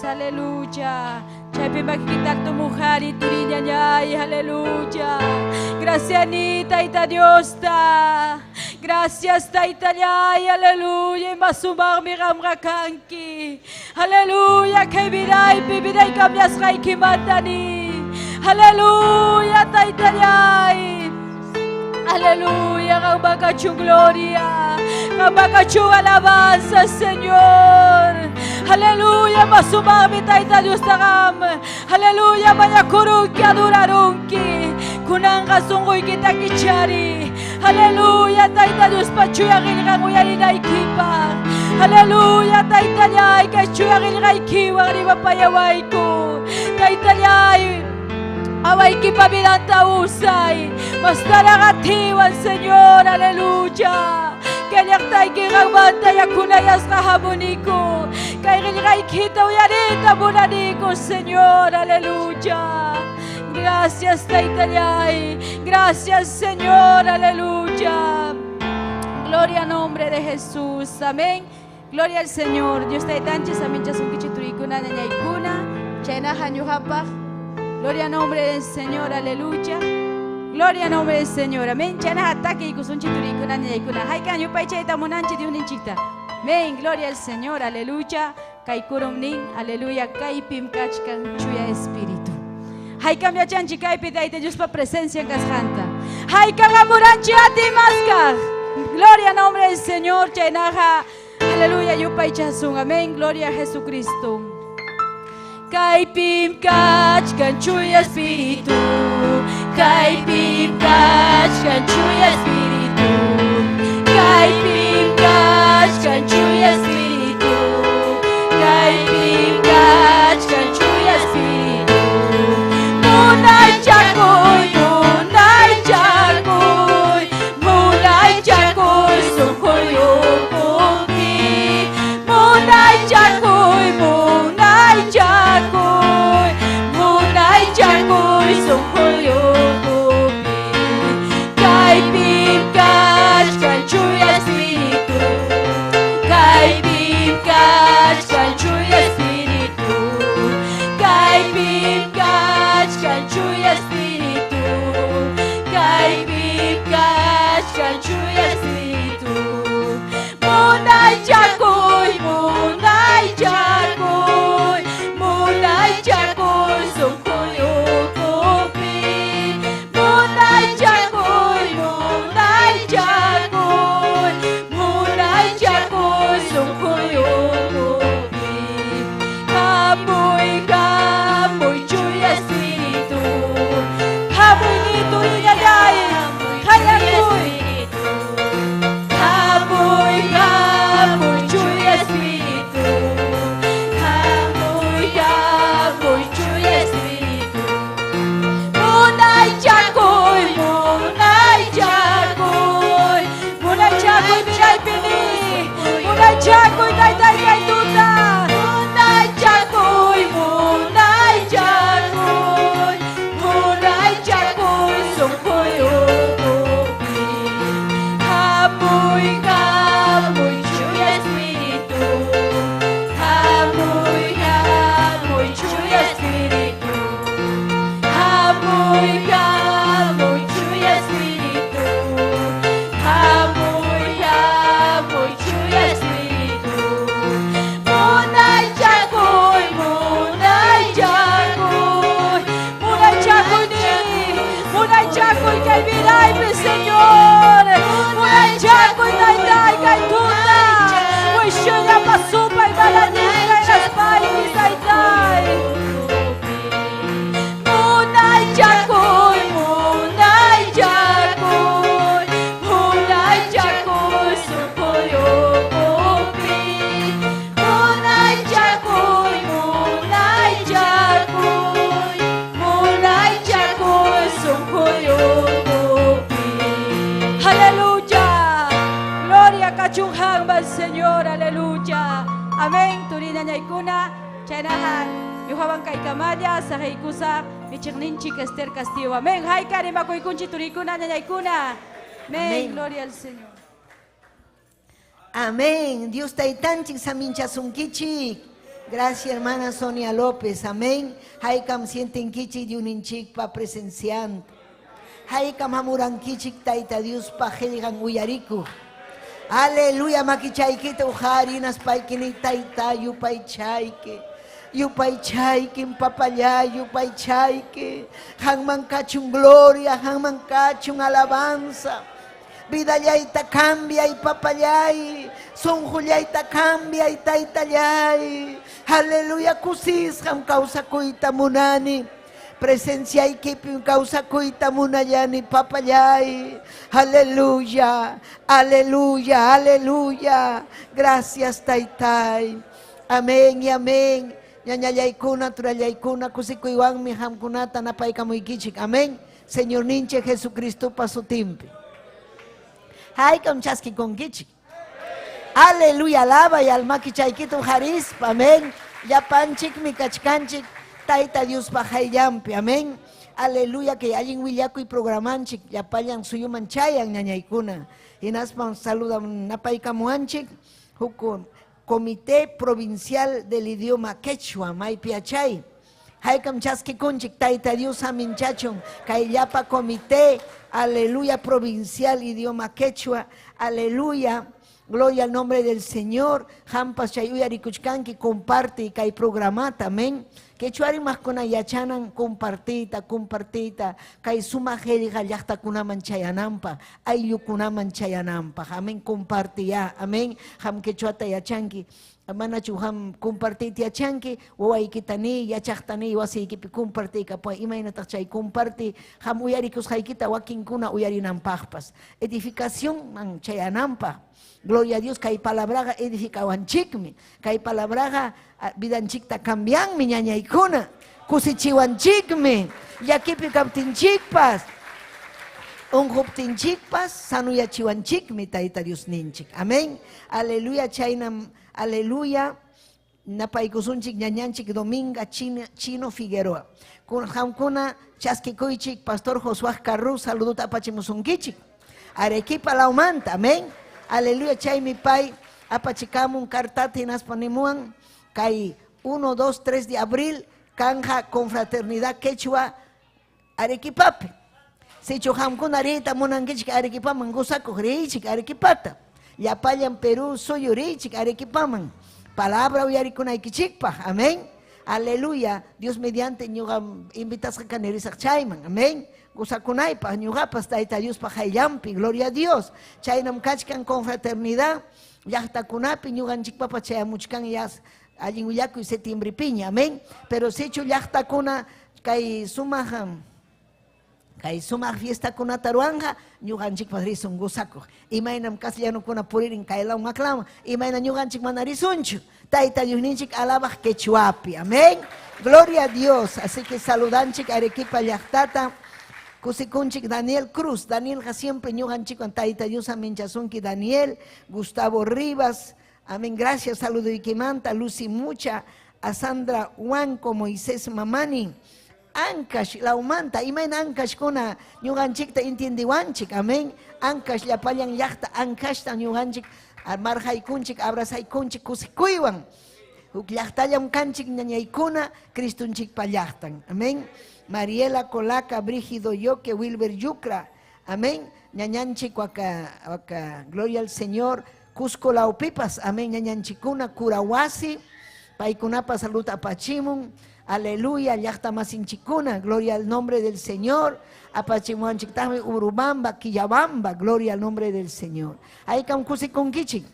aleluya. Chaypi makikital tu mujer y tu niña ñay, aleluya. Gracias ni Taita Dios ta. Gracias Taita ñay, aleluya. Y masumar mi ramrakanki. Aleluya, que viray, viviray cambias ray que matani. Aleluya, Taita ñay. Aleluya, Rambacachu gloria, Rambacachu alabanza, Señor. Aleluya, masumami Taita Dios tagam. Aleluya, mayakurunki adurarunki. Kunanga sungoy kita kichari. Aleluya, Taita Dios pachuya gilgang uyalina ikipa. Aleluya, Taita Yay, kachuya gilgay kiwa riba payaway ko. Taita Yay. Away kipabilanta usay, basta nangatiwan, Señor, aleluya. Kanyagtay kiragmanta yakunayas kahamuniko, kay rilgay kita uyanita munaniko, Señor, aleluya. Gracias, Taitayay, gracias, Señor, aleluya. Gloria al nombre de Jesús, amén. Gloria al Señor. Dios taitanchis, amén, chasungkichiturikuna nanyaykuna, chayna hanyuhapaj. Gloria al nombre del Señor, aleluya. Gloria al nombre del Señor, amén. Chana ataque y kusun chiturikuna niyaykuna. Haikan yupay chayta munanchi Dios ninchita. Amén. Gloria al Señor, aleluya. Kaikurum nin, aleluya. Kaipim kachkan chuya espíritu. Haikan yachanchi kaipi daite Dios pa presencia casjanta. Haikan amuranchi ati maskar. Gloria al nombre del Señor, chaynaja. Aleluya, yupay chasun, amén. Gloria a Jesucristo. Kaipim kachkan chuya espíritu, Kaipim kachkan chuya espíritu, Kaipim kachkan chuya espíritu, Kaipim kachkan chuya espíritu. Munay chakoy, munay chakoy, munay chakoy, sukoyo koki, munay chakoy, munay chakoy, munay chakoy, sukoyo koki. Kaipim kachkan chuya espíritu, Kaipim kachkan chuya espíritu, Kaipim kachkan chuya espíritu, Kaipim kachkan chuya espíritu. Munay chakoy, munay chakoy, munay chakoy, sukoyo kopi. Munay chakoy, munay chakoy, munay chakoy, sukoyo kopi. Kamoy, kamoy, chuya espíritu. Kamoy nito inagay, kayakoy. Kamoy, kamoy, chuya espíritu. Kamoy, kamoy, chuya espíritu. Munay chakoy, munay chakoy, munay chakoy, miray pini. Munay chakoy, tay tuta. Munay chakoy, munay chakoy, munay chakoy, sukoyo kopi. Kamoy, kamoy, chuya espíritu. Kamoy, kamoy, chuya espíritu. Kamoy, kamoy, chuya espíritu. Kamoy, kamoy, chuya espíritu. Munay chakoy, munay chakoy, munay chakoy ni, munay chakoy kay biray mi Señor. Munay chakoy tay kay tuta. Wisyo niya pasupay malanin kay naspay ni tay. Munay chakoy, munay chakoy, munay chakoy, sukoyo kopi. Munay chakoy, munay chakoy, munay chakoy, sukoyo kopi. Aleluya. Gloria kachunghang ba Señor, aleluya. Amén. Turina ñaykuna, chaynahan. Yuhawan kay Kamaya, sa Haikusa, Michirninchi, Esther Castillo. Amén. Haikari makoykunchi turikuna ñaykuna. Amén. Gloria al Señor. Amén. Dios taitanchik saminchasunkichik. Gracias, hermana Sonia López. Amén. Haikam sienten kichi de un pa presenciante. Haikam hamuran kichik taita Dios pa helgan uyariku. Aleluya, makichaykita ujarinas paikini taita yupay chayke. Yupay chayke, papaya, yupay chayke. Hangman kachung gloria, hangman kachung alabanza. Vida yaita cambia y papayay. Son juliaita cambia y taitayay. Aleluya, kusis ham causa kuita munani. Presencia y kipim causa kuita munayani papayay. Aleluya, aleluya, aleluya. Gracias taitay. Amén y amén. Ñañayaykuna, turayaykuna, kusikuiwan mi hamkunata napaykamuykicik. Amén. Señor ninche Jesucristo paso timpe. Hay con chasqui con kichi. Aleluya, alaba y alma kichayquito jarispa, amén. Ya panchik mi kachkanchik, taita Dios pajayampi, amén. Aleluya, que alguien huillaco y programanchik, ya payan suyo manchayan ñañaykuna. Y naspan saludan napaykamuanchik, huko Comité Provincial del Idioma Quechua, Maipiachay. Haikam chasqui kunchik, taita Dios aminchachon, kaillapa comité. Aleluya, provincial, idioma quechua, aleluya, gloria al nombre del Señor, Hampas Chayuya Rikuchkanki, comparte y kai programata, amén. Quechuari más con ayachanan, compartita, kai suma jerija yachta kunaman chayanampa, ayu kunaman chayanampa, amén, compartía, amén, ham quechuata yachanki. Mana chuham compartiti achanki, wawaykitani, yachaktani, wasiykipi comparti kapua, imaynataq chay comparti, ham uyarikus haykita wakinkuna uyarinampaqpas. Edificación man chayanampa. Gloria a Dios, kay palabraga edificawanchikmi, kay palabraga vidanchikta cambianmi ñañaykuna, kusichiwanchikmi, yakipi kaptinchikpas. Unjuptinchikpas, sanuyachiwanchikmi taita Dios ninchik. Amén. Aleluya, chaynam. Aleluya, napaykusunchik ñañanchik Dominga Chino Figueroa. Kun hamkuna chaskikuychik Pastor Josué Carru, saluduta apachimusunkichik. Arequipa laumanta, amén. Aleluya, chay mi pay, apachikamun cartata inaspanemuan, kay 1, 2, 3 de abril, canja confraternidad quechua Arequipape. Si chuhamkuna arita munankichik Arequipa mangusaco reichik Arequipata. Yapayan Perú, soy urichik, arequipaman. Palabra uyarikunaykichikpa, amén. Aleluya. Dios mediante ñuga invitas a canerisak chayman, amén. Gusakunaypa, ñugapas taita Dios pajayampi, gloria a Dios. Chaynam kachkan confraternidad, yachtakunapi ñuganchikpapa chayamuchkan yas allin uyaku y septiembre piña, amén. Pero sichu yachtakuna kay sumaham. Kay sumag fiesta kuna taruanja, ñuganchik padrisun gusako. Imaynam castellano kuna puririn kaylaw maklama. Imayna ñuganchik manarisunchu. Taita Diosninchik alabaj quechuapi. Amén. Gloria a Dios. Así que saludanchik Arequipa llaktata. Kusikunchik Daniel Cruz. Daniel siempre ñuganchik con taita Dios aminchasunki Daniel. Gustavo Rivas. Amén. Gracias. Saludo Ikimanta. Lucy Mucha. A Sandra Huanco. Moisés Mamani. Ancash, la umanta, imain ancash kuna ñuganchikta intiendiwanchik, amén. Ancash llapayan llaqta, ancashta ñuganchik, marjaykunchik, abrazaykunchik, kusikuywan. Huk llaqtallam kanchik ñañaykuna, Cristunchikpa llaqtan, amén. Mariela Colaca, Brígido Yoque, Wilber Yucra, amén. Ñañanchik waka, gloria al Señor, Cusco Laupipas, amén. Ñañanchikuna, Curawasi, paykunapa salud apachimun. Aleluya, llaqta masinchikuna, gloria al nombre del Señor. Apachimuanchiktami Urubamba, Quillabamba, gloria al nombre del Señor. Ahí kam kusikunkichik.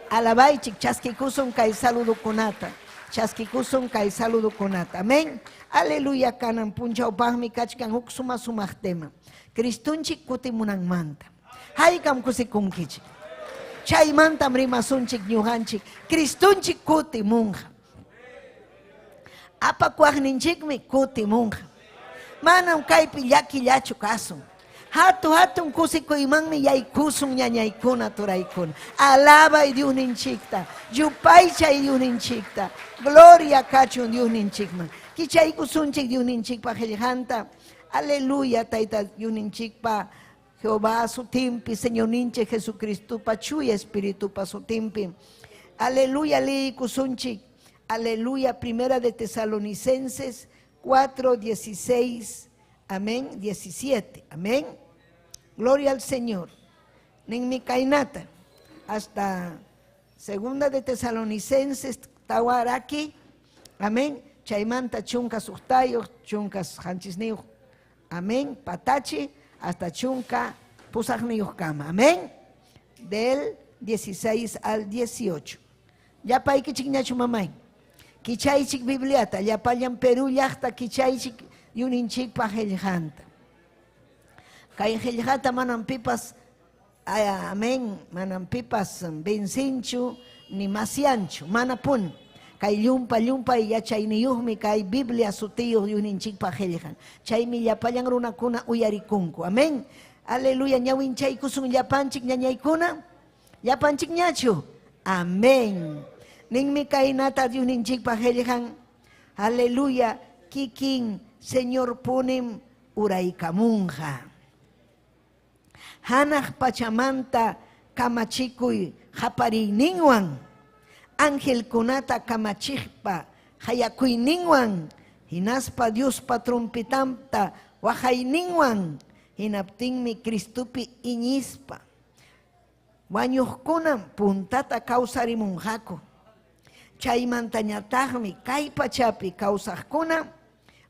Alabaichik, chaskikusun kay saludo kunata. Chaskikusun kay saludo kunata. Amén. Aleluya, kanan puncha upahmi kachkan huk suma tema. Cristunchik kutimunan manta. Ahí kam kusikunkichik. Chay mantam rimasunchik ñuhanchik. Cristunchik kutimunja. Apa kuajninchikmi kutimunja. Manam kaypi llakillachu kasun. Hatun kusikuymanmi yaykusun ñañaykuna turaykuna. Alaba y Diosninchikta. Yupaychay Diosninchikta. Gloria kachun Diosninchikman. Kichaykusunchik Diosninchikpa qillqanta. Aleluya tayta Diosninchikpa. Jehová sutimpi, Señor ninche Jesucristo, pachuya Espíritu pa sutimpi. Aleluya li kusunchik. Aleluya, primera de Tesalonicenses 4, 16, amén, 17, amén. Gloria al Señor. Nen mi kainata, hasta segunda de Tesalonicenses, tawaraki, amén. Chaimanta chunca sustayo, chunkas hanchisniu, amén. Patachi, hasta chunca pusagniu kama, amén. Del 16 al 18. Ya pa iki chikñachu mamay. Kichaychik Bibliata, ya payan Perú yachta kichaychik yuninchik pa heljanta. Kay heljata manan pipas, amén, manan pipas bensinchu ni masianchu, manapun. Kay llumpa y ya chayniyuhmi kay Biblia sutiyo yuninchik pa heljan. Chaymi ya payan runakuna uyarikunku, amén. Aleluya, ñawinchay kusun yapanchik ñañaykuna, yapanchik ñachu, amén. Ning kainata yuninchik pa heljan, aleluya, kikin Señor punim uraykamunja. Hanaj pachamanta kamachikuy hapariyninwan, ángel kunata kamachikpa hayakuyninwan, hinaspa Dios patrumpitamta wahayninwan, hinaptinmi Cristupi iñispa. Wañuhkunam puntata kawsarimunjaku. Chaymantañataqmi kay pachapi kawsaqkuna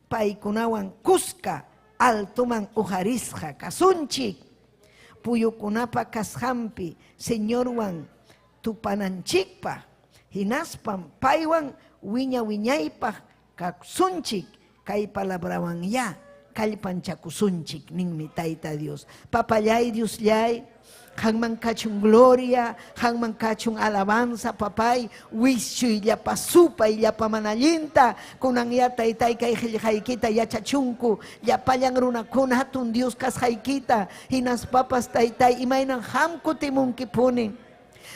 paykunawan kuska altuman ujarisqa kasunchik. Puyukunapa kashampi Señorwan tupananchikpa, hinaspam paywan wiñaypaq kasunchik kay palabrawan ya kallpanchakusunchik ninmi Tayta Dios. Papallay Diosllay, hangman kachun gloria, hangman kachun alabanza, papay, wishuy llapa supay, llapa manalinta, kunan ya taytay kay haykita yachachunku, llapayan runakuna hatun Dios kas haykita, hinas papas taytay, imaynan ham kutimunkipunin.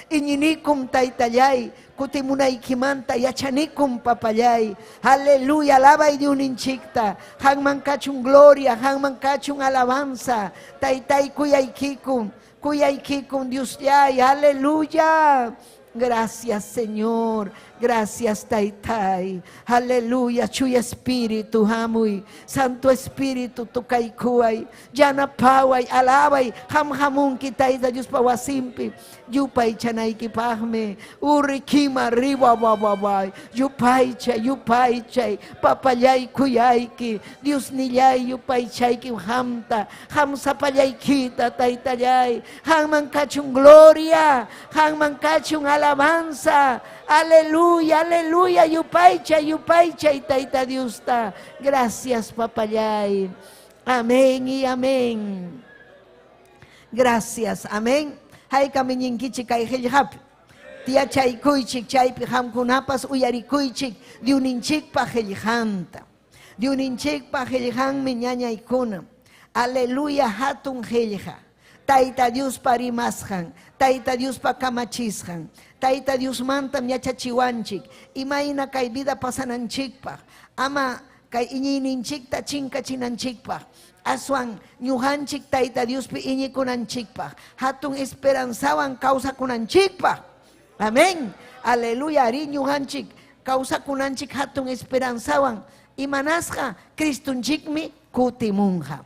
Iñinikum taytallay, kutimunaykimanta yachanikum papallay. Aleluya, alabay diuninchikta. Hangman kachun gloria, hangman kachun alabanza. Taytay kuyaykikum. Kuyaykikum Dios yay, aleluya. Gracias Señor, gracias Taytay, aleluya. Chuy Espíritu, hamuy, Santo Espíritu, tukaykuay, yanapaway, alabay, hamhamun kitayda Dios pawasimpi, yupay chanaykipahme, urikima riwa wawaway, yupay chay, papallay kuyayki, Dios nillay, yupay chayki hamta, hamsapallaykita taytallay, hangman kachun gloria, hangman kachun alabanza, aleluya, aleluya, yupay, Tayta Diusta. Gracias, papallay. Amén y amén. Gracias, amén. Hay kamiñinkichik kay heljap. Tia chaykuychik, chaypi hamkunapas uyarikuychik, diuninchikpa heljanta. Diuninchikpa heljanmi ñañaykuna. Aleluya, hatun helja. Tayta Dios parimasjan, Tayta Dios pa kamachisjan, Tayta Dios mantam yachachiwanchik, imayna kay vida pasananchikpaq, ama kay iñininchikta chinkachinanchikpaq, aswan ñuhanchik Tayta Dios pi iñikunanchikpaq, hatun esperanzawan kawsakunanchikpaq, amén, aleluya, ari ñuhanchik kawsakunanchik hatun esperanzawan, imanasqa Cristunchikmi kutimunja,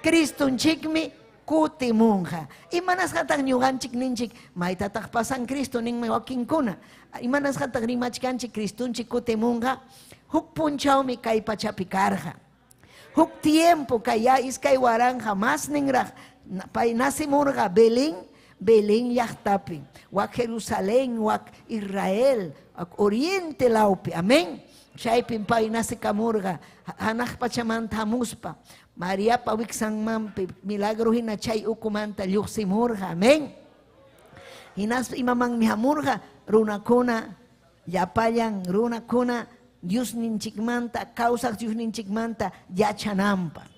Cristunchikmi kutimunja. Imanas hatang ñuganchik ninchik, maytataq pasan Cristo ninmi wakinkuna. Imanas hatang rimachkanchik Cristunchik kutimunja, huk punchawmi kay pachapi karja. Huk tiempo kay ya iskay waranja mas ningraj, pay nasimurga Belén llaqtapi, wak Jerusalén, wak Israel, wak Oriente laupi, amén. Chaypin pay nasikamurga, hanaq pachamanta hamuspa, Maria pawiksan mampi, milagro hina chay ukumanta lluqsimurqa, amén. Hinas imamang mihamurqa, runakuna, llapayan runakuna, Dios ninchikmanta, kausaq Dios ninchikmanta, yachanampa.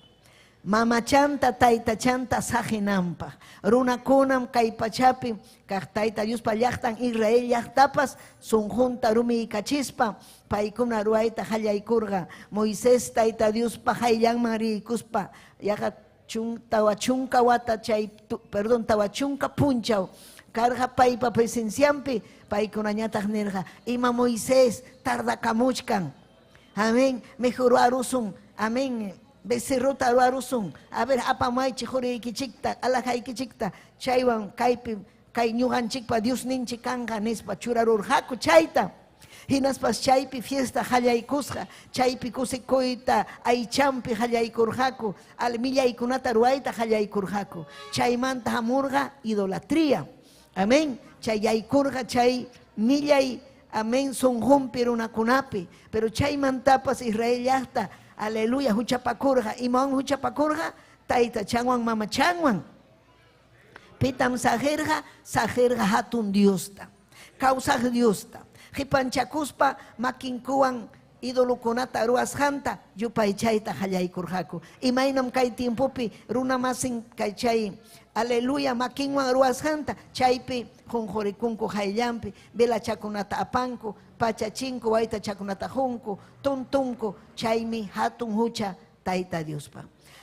Mamachanta, taytachanta, sajinampa. Runakunam kay pachapi, kaq Tayta Dios pa llaqtan Israel llaqtapas, sunjunta rumi kachispa, paykuna ruayta hallaykurqa, Moisés Tayta Dios pa hayllanman rikuspa, yaqa tawachunka wata chay, tawachunka punchaw, Carga paipa presenciampi, paikunanyatag nerga. Ima Moisés, tarda kamuchkan. Amén. Mejoró arusun. Amén. Becerrota arusun. A ver, apamay chihori ikichikta, alajay ikichikta. Chaywan kaipi, kay ñuganchikpa Dios ninchikanga nispa churarurjaku chayta. Hinaspas chaypi fiesta hallaykusqa, chaypi kusikoyta aychampi hallaykurqaku, almillaykunata ruayta hallaykurqaku. Chaymanta hamurqa idolatría. Amén. Chay yaykurqa chay millay, amén, sonjumpi runakunapi. Pero chaymantapas Israel llaqta, aleluya, huchapakurqa. Imawan huchapakurqa, tayta chanwan mama chanwan. Pitam sajerqa hatun Diosta. Kausaq Diosta. Hipanchakuspa makinkuwan idolukunata ruasjanta yupay chayta hallaykurqaku. Imaynam kay tiempopi runa masin kay chay aleluya makinwan ruasjanta chaypi junjurikunku hayllampi velachakunata apanku pachachinku wayta chakunata junku tuntunku chaymi hatun hucha tayta Diospa.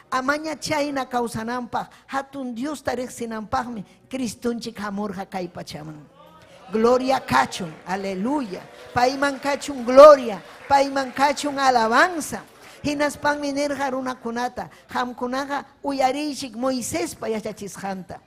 Amaña chayna kawsananpaq hatun Diosta riqsinanpaqmi Cristunchik hamurqa kay pachaman. Gloria kachun, aleluya. Paiman kachun gloria, paiman kachun alabanza. Hinaspan minerja runakunata, hamkunaga uyarishik Moisés payachachisjanta.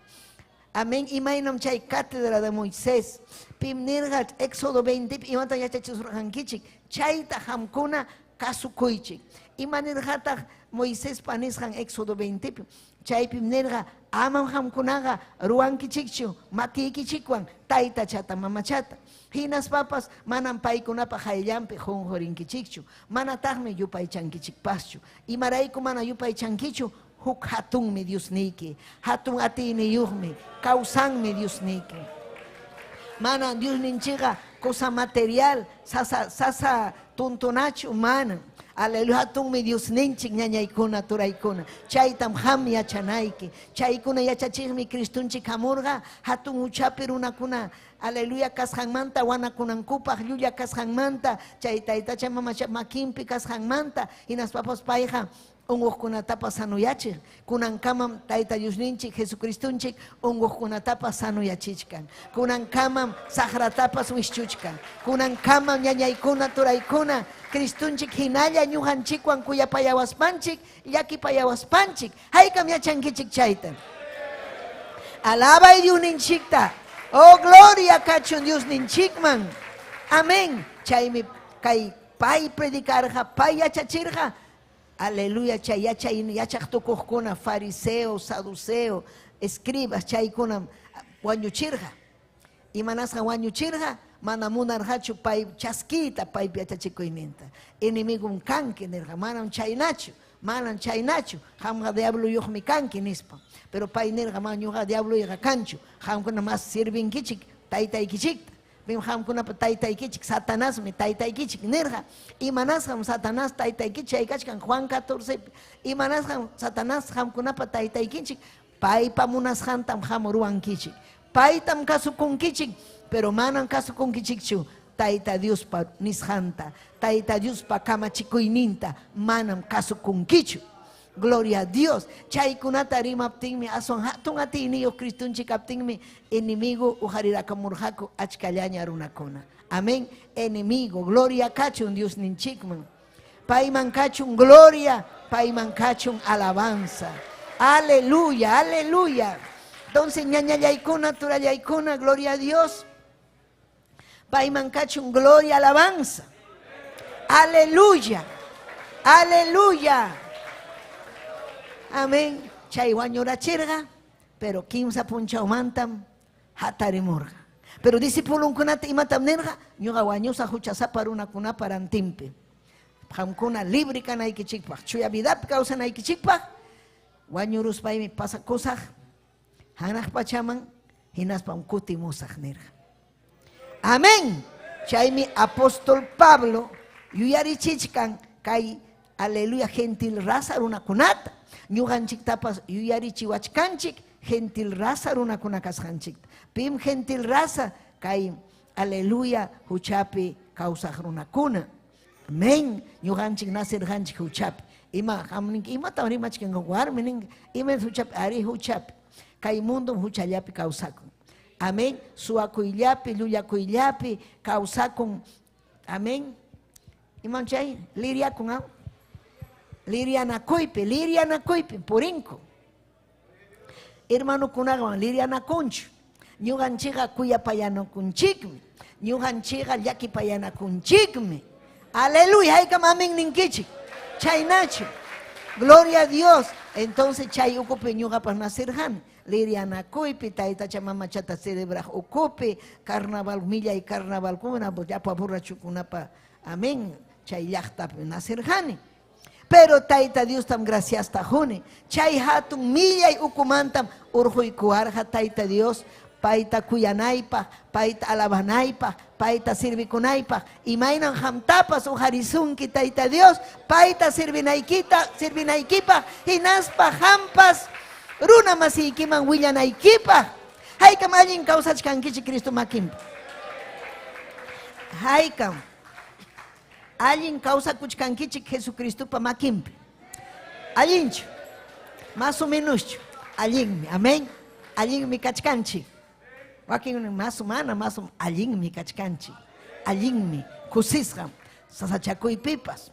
Amén. Imaynam chay cátedra de Moisés. Pimnerja Éxodo 20, imanta yachachisurjankichik. Chayta hamkuna kasukuychik. Imanerjata Moisés panisjan Éxodo 20. Chay pimnerja amam hamkunaga ruankichikchu, makikichikwan, tayta chata mamachata. Hinas papas manam paykunapa hayllampi jonjorinkichikchu, manataqmi yupaychankichikpaschu. Imarayku mana yupaychankichu, huk hatunmi Diosniki, hatun atiniyuqmi, kawsanmi Diosniki. Mana Dios ninchiga cosa material, sasa tuntunachu mana. Aleluya, hatunmi Dios ninchik ñañaykuna turaykuna. Chaytam ham yachanayki. Chaykuna yachachikmi Cristunchik hamurqa hatun uchapi runakuna. Aleluya, kasqanmanta wanakunankupaq llulla kasqanmanta. Chay taytacha mamacha makinpi kasqanmanta. Hinaspapas payqa unquqkunatapas sanuyachik. Kunankamam tayta Diosninchik Jesucristunchik unquqkunatapas sanuyachichkan. Kunankamam sagratapas wishchuchkan. Kunankamam ñañaykuna turaykuna Cristunchik hinalla ñuqanchikwan kuyapayawaspanchik llakipayawaspanchik haykam yachankichik chayta. Alabay Diosninchikta. Oh, gloria kachun Diosninchikman. Amén. Chaymi kay pay predicarqa, pay yachachirqa. Aleluya, chay yachaqtukuqkuna, fariseo, saduceo, escribas, chaykuna wañuchirqa. Imanasqa wañuchirqa, mana munarqachu pay chaskita paypi yachachikuyninta. Inimigum kanki nirqa, manam chaynachu, hamqa diabluyuqmi kanki nispa. Pero pay nirqa mana ñuqa diabluyqa kanchu, hamkuna mas sirvinkichik taytaykichikta. Hamkunapa taytaykichik Satanasmi taytaykichik nirqa. Imanasqam Satanás taytaykichik chaykachkan Juan 14. Imanasqam Satanás hamkunapa taytaykichik paypa munasqantam ham ruwankichik. Paytam kasukunkichik, pero manam kasukunkichikchu tayta Diospa nisqanta, tayta Diospa kamachikuyninta manam kasukunkichu. Gloria a Dios. Chaykunata rimaptinmi ason hatun atiniyo Cristunchik kaptinmi enemigo ujarirakamurqaku achkallaña runakuna. Amén. Enemigo, gloria kachun Dios ninchikman. Payman kachun gloria, payman kachun alabanza. Aleluya, aleluya. Entonces ñañallaykuna, turallaykuna, gloria a Dios. Payman kachun gloria, alabanza. Aleluya, aleluya. Amén. Chay wañurachirqa, pero kimsa punchawmantam hatarimurqa. Pero disipulunkunata imatam nirqa, ñuqa wañusa huchasapa runakunapa rantinpi. Qamkuna libre kanaykichikpaq, chuya vidapi kawsanaykichikpaq, wañuruspaymi pasakusaq, hanaq pachaman, hinaspam kutimusaq nirqa. Amén. Chaymi apóstol Pablo yuyarichichkan kay aleluya gentil raza runakunata. Ñuqanchiktapas yuyarichiwachkanchik gentil raza runakuna kasqanchik. Pim gentil raza kay aleluya huchapi kawsaq runakuna. Amén. Ñuqanchik nasirqanchik huchapi. Imata rimachkan warmi nin ima huchapi ari huchapi. Kay mundo huchallapi kawsakun. Amén. Suakuyllapi, llulakuyllapi, causakun. Amén. Imanchay, liria con agua. Lirianakuypi, purinko. Hermano kunagawan, lirianakunchu. Ñuganchiga kuyapayanakunchikmi. Ñuganchiga llakipayanakunchikmi. Aleluya, haykam amén ninkichik. Chaynachu. Gloria a Dios. Entonces chay ukupi ñugapas nacerhan. Lirianakuypi, taytacha mamachata celebra ukupi. Carnaval, milla y carnaval kuna, pues ya pa borrachukunapa. Amén. Chay llaqtapi nacerhani. Pero taita Dios tam gracias tajune. Chay hatun milla y ukumantam urjuykuarja taita Dios. Paita kuyanaypa, paita alabanaypa, paita sirvikunaypa. Imainan hamtapas ujarizunki taita Dios. Paita sirvinaykipa, hinaspa hampas. Runa masikiman willanaykipa. Haykam allin kawsachkankichi Cristo makimpa. Haykam. Allin causa kuchkankichik Jesucristo pa makimpi. Allinchu. Más o menos. Allin. Amén. Allin mi kachkanchi. Wakin más humana, más allin mi kachkanchi. Allin mi kusisham. Sasachakuy pipas.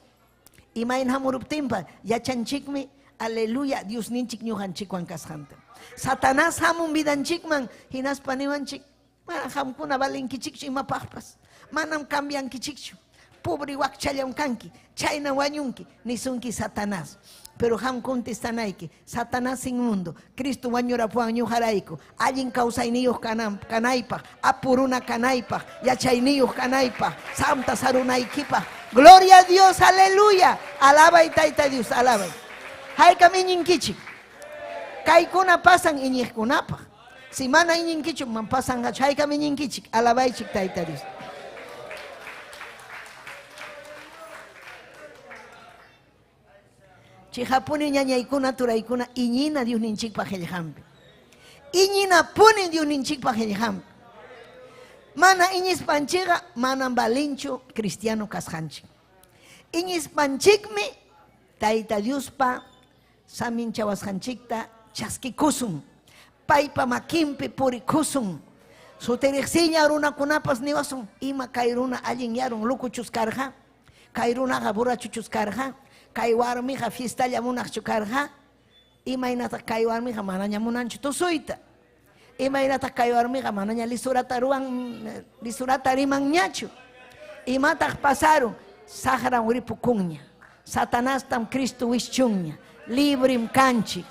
Imain hamuruptimpa. Yachanchikmi. Aleluya. Dios ninchik nyuhanchik wankashanta. Satanás hamun vidanchikman. Hinas paniwanchik. Mana hamkuna balinkichikchu imapahpas. Manam cambiankichikchu. Pobre wakchayan kanki, chayna wañunki, nisunki Satanás. Pero ham contestanaiki, Satanás inmundo, Cristo wañura puañujaraico, allin causainiyos canaipa, apuruna canaipa, yachainiyos canaipa, santa sarunaikipa. Gloria a Dios, aleluya. Alaba y taita Dios, alaba. Haika miñinkichi. Kaikuna pasan iñikunapa. Si mana iñinkichi, man pasan haika miñinkichi, alaba y taita Dios. Chihapuni ñañaykuna turaykuna iñina Dios ninchikpa qillqanpi. Iñina puni Dios ninchikpa qillqanpi. Mana iñispanchiqa manan balinchu cristiano kasqanchik. Iñispanchikmi Tayta Diospa saminchawasqanchikta chaskikusun. Paypa makinpi purikusun. Sutiriqsiña runakunapas niwasun ima kay runa allin yarun lukuchuskarqa. Kay runaqa burachuchuskarqa. Kay warmiqa fiestalla munaqchu karqa. Imaynata kay warmiqa manaña munanchu tusuyta. Imaynata kay warmiqa manaña lisurata rimanñachu. Imataq pasaron saqran ripukunña. Satanás tam Cristo wischunña. Librim kanchik.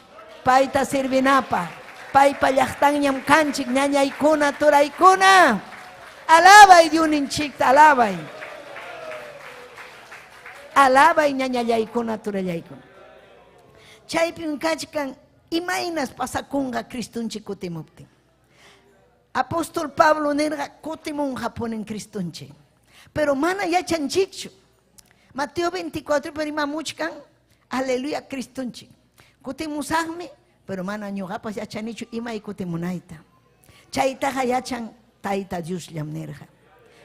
Payta sirvinapa. Paypa llaqtanñam kanchik ñañaykuna turaykuna. Alabay Diosninchikta, alabay. Alabay ñañallaykuna turallaykuna. Chaypin kachkan imaynas pasakunqa Cristunchik kutimuptin. Apóstol Pablo nirqa kutimunqa punin Cristunchik. Pero mana yachanchikchu. Mateo 24 perimamuchkan, aleluya Cristunchik. Kutimusaqmi, pero mana ñuqapas yachanichu imay kutimunayta. Chaytaqa yachan Tayta Dios llam nirqa.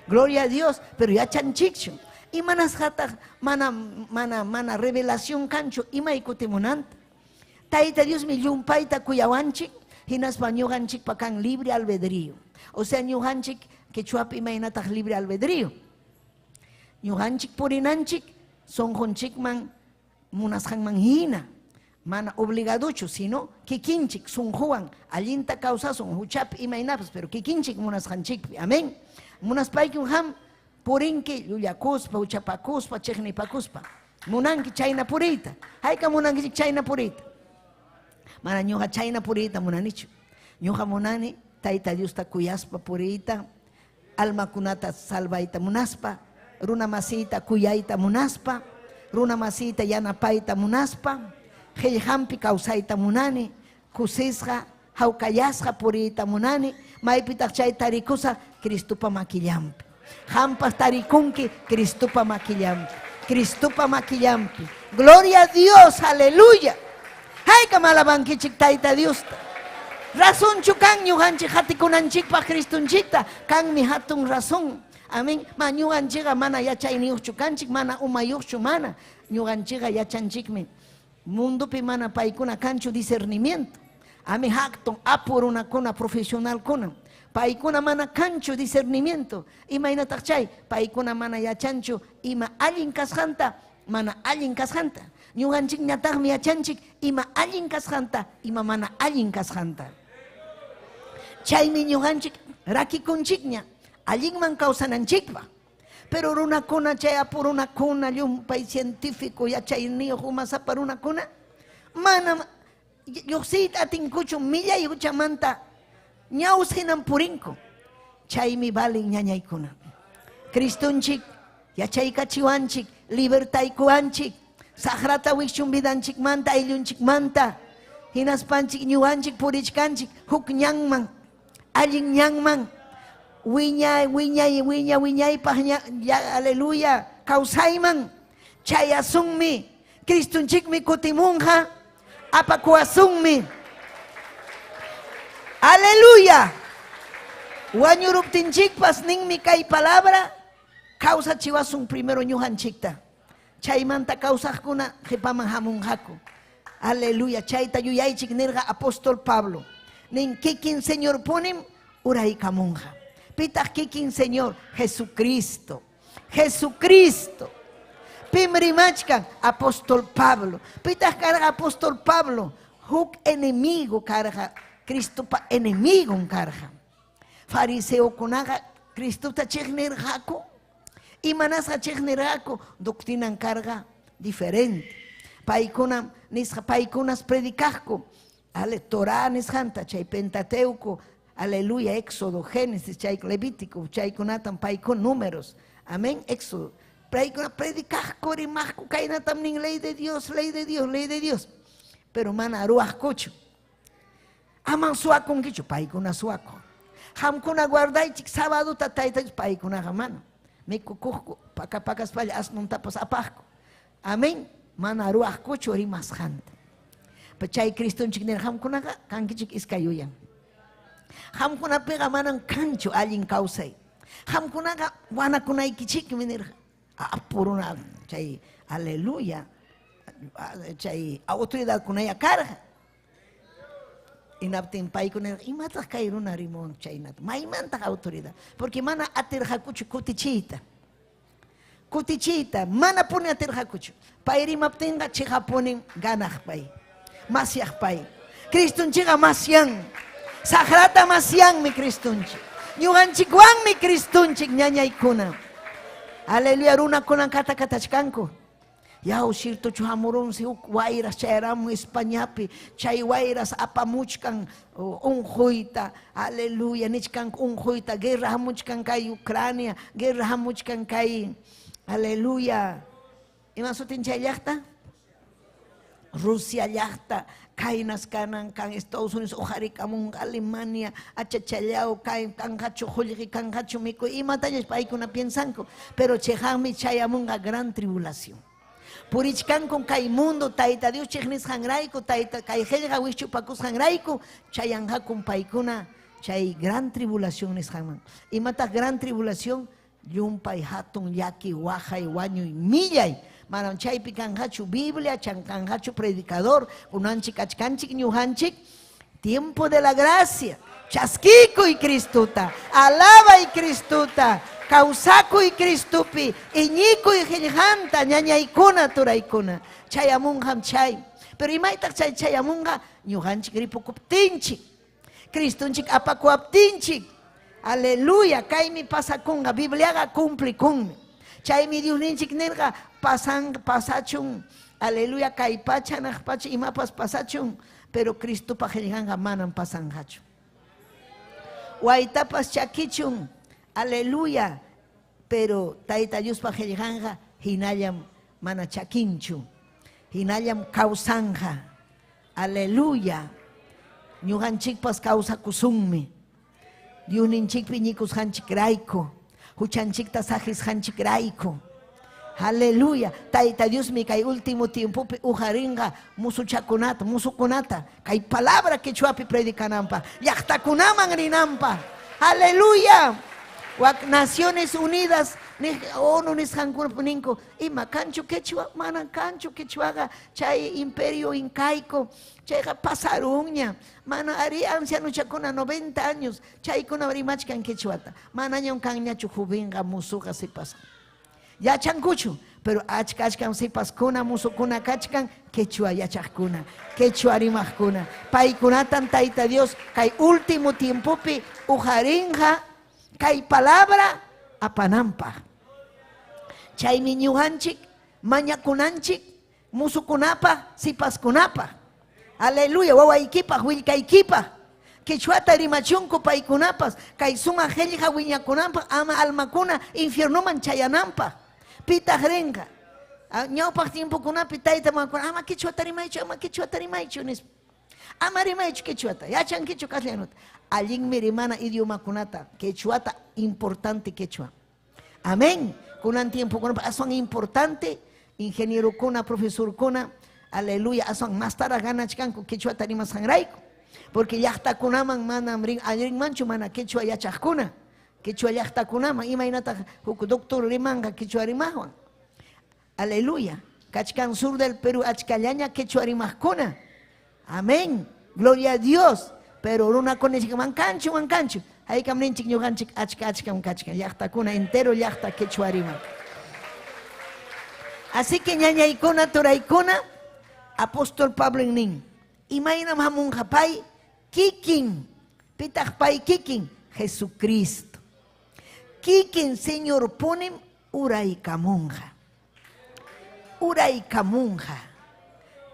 Gloria a Dios, pero yachanchikchu. Y manas hataq mana revelación kanchu imay kutimunanta. Tayta Dios mi llumpayta kuyawanchik, hinaspa ñuqanchik pakan libre albedrío. O sea, ñuqanchik quechuapi imaynataq libre albedrío. Ñuqanchik purinanchik sonqunchikman munasqanman hina. Mana obligaduchu, sino kikinchik sunquwan allinta kawsasun huchapi imaynapas, pero kikinchik munasqanchikpi. Amén. Munaspaykin ham purinki llullakuspa, uchapakuspa, chiqnipakuspa. Munanki chayna purita. Hayka munanki chayna purita. Mana ñuqa chayna purita munanichu. Ñuqa munani Tayta Diosta kuyaspa purita. Almakunata salvayta munaspa. Runa masita kuyayta munaspa. Runa masita yanapayta munaspa. Qillqanpi kawsayta munani. Kusisqa, hawkayasqa purita munani. Maypitaq chay tarikusa Cristupa makillampi. Hampas tarikunki Cristupa makillampi. Cristupa makillampi. Gloria a Dios, aleluya. Hayka malabankichik Tayta Diosta. Razón chukan ñuqanchik hatikunanchikpa Cristunchikta. Kanmi hatun razón. Amén. Ma ñuqanchikqa mana yachayniyuqchu kanchik, mana umayuqchu mana. Ñuqanchikqa yachanchikmi. Mundupi mana paykuna kanchu discernimiento. Amén. Hakton apurunakuna profesional kuna. paikuna mana kanchu discernimiento. Imaynataq chay, paikuna mana yachanchu ima allin kasqanta, mana allin kasqanta. Ñuqanchik ñataqmi yachanchik ima allin kasqanta, ima mana allin kasqanta. Chaymi ñuqanchik rakikunchikña allinman kawsananchikpaq. Pero runakuna chay apurunakuna llumpay científico yachayniyuq umasapa runakuna mana lluqsiyta atinkuchu millay uchamanta ñawus hinan purinku. Chaymi valin ñañaykuna. Cristunchik yachaykachiwanchik, libertaykuwanchik, sagrata wikchun vidanchikmanta, ayllunchikmanta, hinaspanchik ñuwanchik purichkanchik huk ñanman, allin ñanman, wiñaypaq aleluya kawsayman chayasunmi. Cristunchikmi kutimunqa apakuwasunmi. Aleluya. Wañuruptinchikpas ninmi kay palabra kawsachiwasun primero ñuqanchikta. Chaymanta kawsaqkuna qipaman hamunqaku. Aleluya. Chayta yuyaychik nirqa apóstol Pablo. Nin kikin Señor punim uraykamunqa. Pitaq kikin Señor Jesucristo. Jesucristo. Pimrimachkan apóstol Pablo. Pitaq karqa apóstol Pablo huk enemigo karqa. Cristo pa enemigo karqa. Fariseo kunaqa Cristuta chiqnirqaku. Imanasqa chiqnirqaku doctrinan karqa diferente. Paykunas predicaqku. Ale Torah nisqanta chay Pentateuco. Aleluya, Éxodo, Génesis, chay Levítico, chay kunatan paykun números. Amén, Éxodo. Predicaqku rimaqku kaynatam nin ley de Dios, ley de Dios, ley de Dios. Pero mana ruwaqkuchu. Aman suwakunkichu, paykuna suwaku. Hamkuna guardaychik sábado tataytaychik paykunaqa mana. Mikukuqku, pakaspalla asnuntapas apaqku. Amén, mana ruwaqkuchu rimasqanta. Chay Cristunchik nir hamkunaqa kankichik iskayuyan. Hamkunapiqa manan kanchu allin kawsay. Hamkunaqa wanakunaykichikmi nirqa. Apuruna chay aleluya. Chay autoridad kunaya karqa. Inaptin paykuna imataq kay runa rimon chaynata. Maymantaq autoridad. Porque mana atirqakuchu kutichiyta. Kutichiyta mana puni atirqakuchu. Pay rimaptinqa chiqapunin ganaq pay. Masyaq pay. Cristunchiqa masyan. Sagrata masyan mi Cristunchik. Ñuqanchikwanmi Cristunchik ñañaykuna. Aleluya, runakunan katakatachkanku. Yaw shirtuchu hamurunsi huk wayras chayaramun Españapi. Chay wayras apamuchkan unjuyta. Aleluya, nichkan unjuyta. Guerra hamuchkan kay Ucrania. Guerra hamuchkan kay aleluya. Ima sutin chay llaqta? Rusia llaqta. Kainas kanan kan Estados Unidos ujarikamun Alemania achachallao kain kangacho julli kangacho miku imatañas paykuna piensanku pero chejami chayamunga gran tribulación purichkankun kay mundo tayta Dios chejnis hangrayku tayta kay helga wischu pakus hangrayku chayanjakun paykuna chay gran tribulación nishaman imata gran tribulación yumpay hatun yaki wajay wañuy millay Maran chaypi kanhachu Biblia, kanhachu predicador, kunanchik achkanchik ñujanchik, tiempo de la gracia, chasquico y Cristuta, alaba y Cristuta, causaco y Cristupi, iñico y hiljanta, ñañaykuna turaykuna, chayamunham chay, pero imaytak chay chayamunga, ñujanchik ripukuptinchik, Cristunchik apakuaptinchik, aleluya, kaymi pasakunga, Bibliaga cumplikunmi, chaymi Diosninchik nirga, pasachun, aleluya, kaypacha, nakpacha, imapas pasachun, pero Cristo pajelganga manan pasangachu. Waitapas chakichun, aleluya, pero taita Dios pajelganga, hinayam mana chakinchu, hinayam kausanja, aleluya, ñujanchik pas causa kusunmi, Diosninchik piñikus hanchik raiko, huchanchik tasajis hanchik raiko. Aleluya, taita Dios mi kay último tiempo ujaringa musuchakunata, musukunata, kay palabra que chuapi predicanampa, yachtakunaman rinampa. Aleluya. Naciones Unidas, ONU nisqankunapuninko, ima kanchu quechua, mana kanchu quechuaga, chay imperio incaico, chayga pasaruña, mana ari anciano chakuna 90 años, chaykuna rimachkan quechuata, mana ñon kanñachu juvenga musuga se pasa. Ya chancuchu, pero achkachkan se paskuna musukuna kachkan, quechua yachakuna, quechua rimachkuna, paikunatan taita Dios, kay último tiempopi ujarinja, kay palabra apanampa. Chaymi ñuqanchik, mañakunanchik, musukunapa, sipaskunapa. Aleluya, wawaykipaq, willkaykipaq. Quechuata rimachunku paykunapas, kay suma qhillqa wiñakunanpaq, ama almakuna infiernuman chayananpaq. Pitaq rinqa. Ñawpaq tiempokunapi tayta mankuna, ama quechuata rimaychu nispa. Ama rimaychu quechuata, yachankichu castellanuta. Allinmi rimana idiomakunata, quechuata importante quechua. Amén. Kunan tiempo son importante, ingeniero kuna, profesor kuna, aleluya, son más tarde ganachkanku quechuata rimasanrayku. Porque yachta kunaman manam rin manchu mana quechua yachakuna. Quechua yachta kunaman, imaynata huk doctor rimanga quechua rimahwan. Aleluya. Kachkan sur del Perú, achkallaña quechua rimahkuna. Amén. Gloria a Dios. Pero una conexión mancancho. Hay que hablar ñuqanchik achka, llaqtakuna entero llaqta quechua rima. Así que ñañaykuna turaykuna, apóstol Pablo nin. Imaynam hamunqa pay kikin, pitaq pay kikin, Jesucristo. Kikin Señor punim uraykamunqa.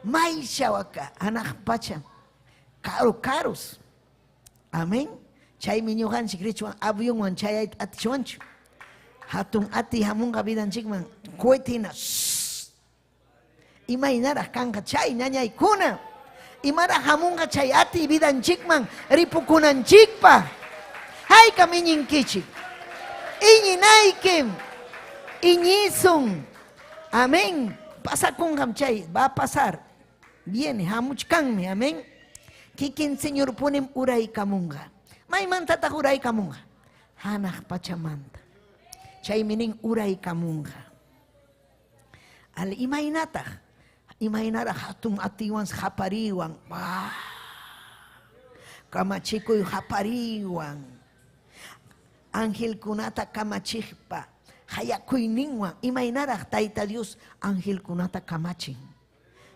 Maishawaka anaq pacha. Caros. Amén. Chaymi ñuqanchik richuan avionwan chay atichuanchu. Hatun ati hamunqa vidanchikman cohetina. Imaynaraq kanqa chay ñañaykuna. Imaraq hamunqa chay ati vidanchikman ripukunanchikpaq. Hayka miñinkichik. Iñinaykim. Iñisun. Amén. Pasakunqam chay. Va a pasar. Viene. Hamuchkanmi. Amén. Kikin Señor ponem uraykamunqa. Maymantataq uraykamunqa. Hanaq pachamanta. Chaymi nin uraykamunqa. Al imaynataq. Imaynaraq hatun atiwan hapariwan. Kamachikuy hapariwan. Angelkunata kamachikpa. Hayakuyninwan. Imaynaraq tayta Dios angelkunata kamachin.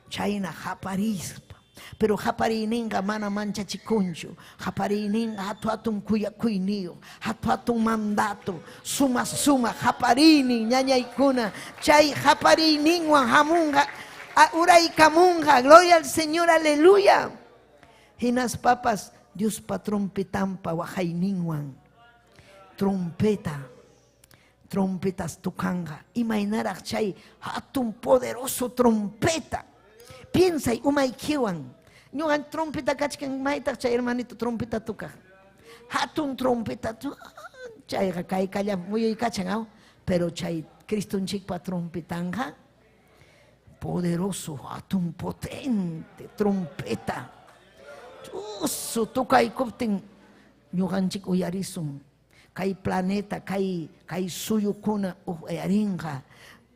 Chayna haparispa. Pero haparininga mana manchachikunchu. Haparininga hatun kuyakuyniyo. Hatun mandato. Suma haparini ñañaykuna. Chay haparininwan hamunga. Uraykamunga. Gloria al Señor. Aleluya. Hinas papas. Dios patrompetampa wahayninwan. Trompetas tukanga. Imaynaraq chay hatun poderoso trompeta. Piensa y umaykiwan. Ñuqan trompeta kachkan maytaq chay hermanito trompeta tukaq. Hatun trompeta chayqa kay kalla muyaykachan pero chay Cristonchikpa trompetanja poderoso, hatun potente trompeta. Usu tukaykuptin ñuqanchik uyarisun. Kay planeta, kay suyukuna uyarinqa.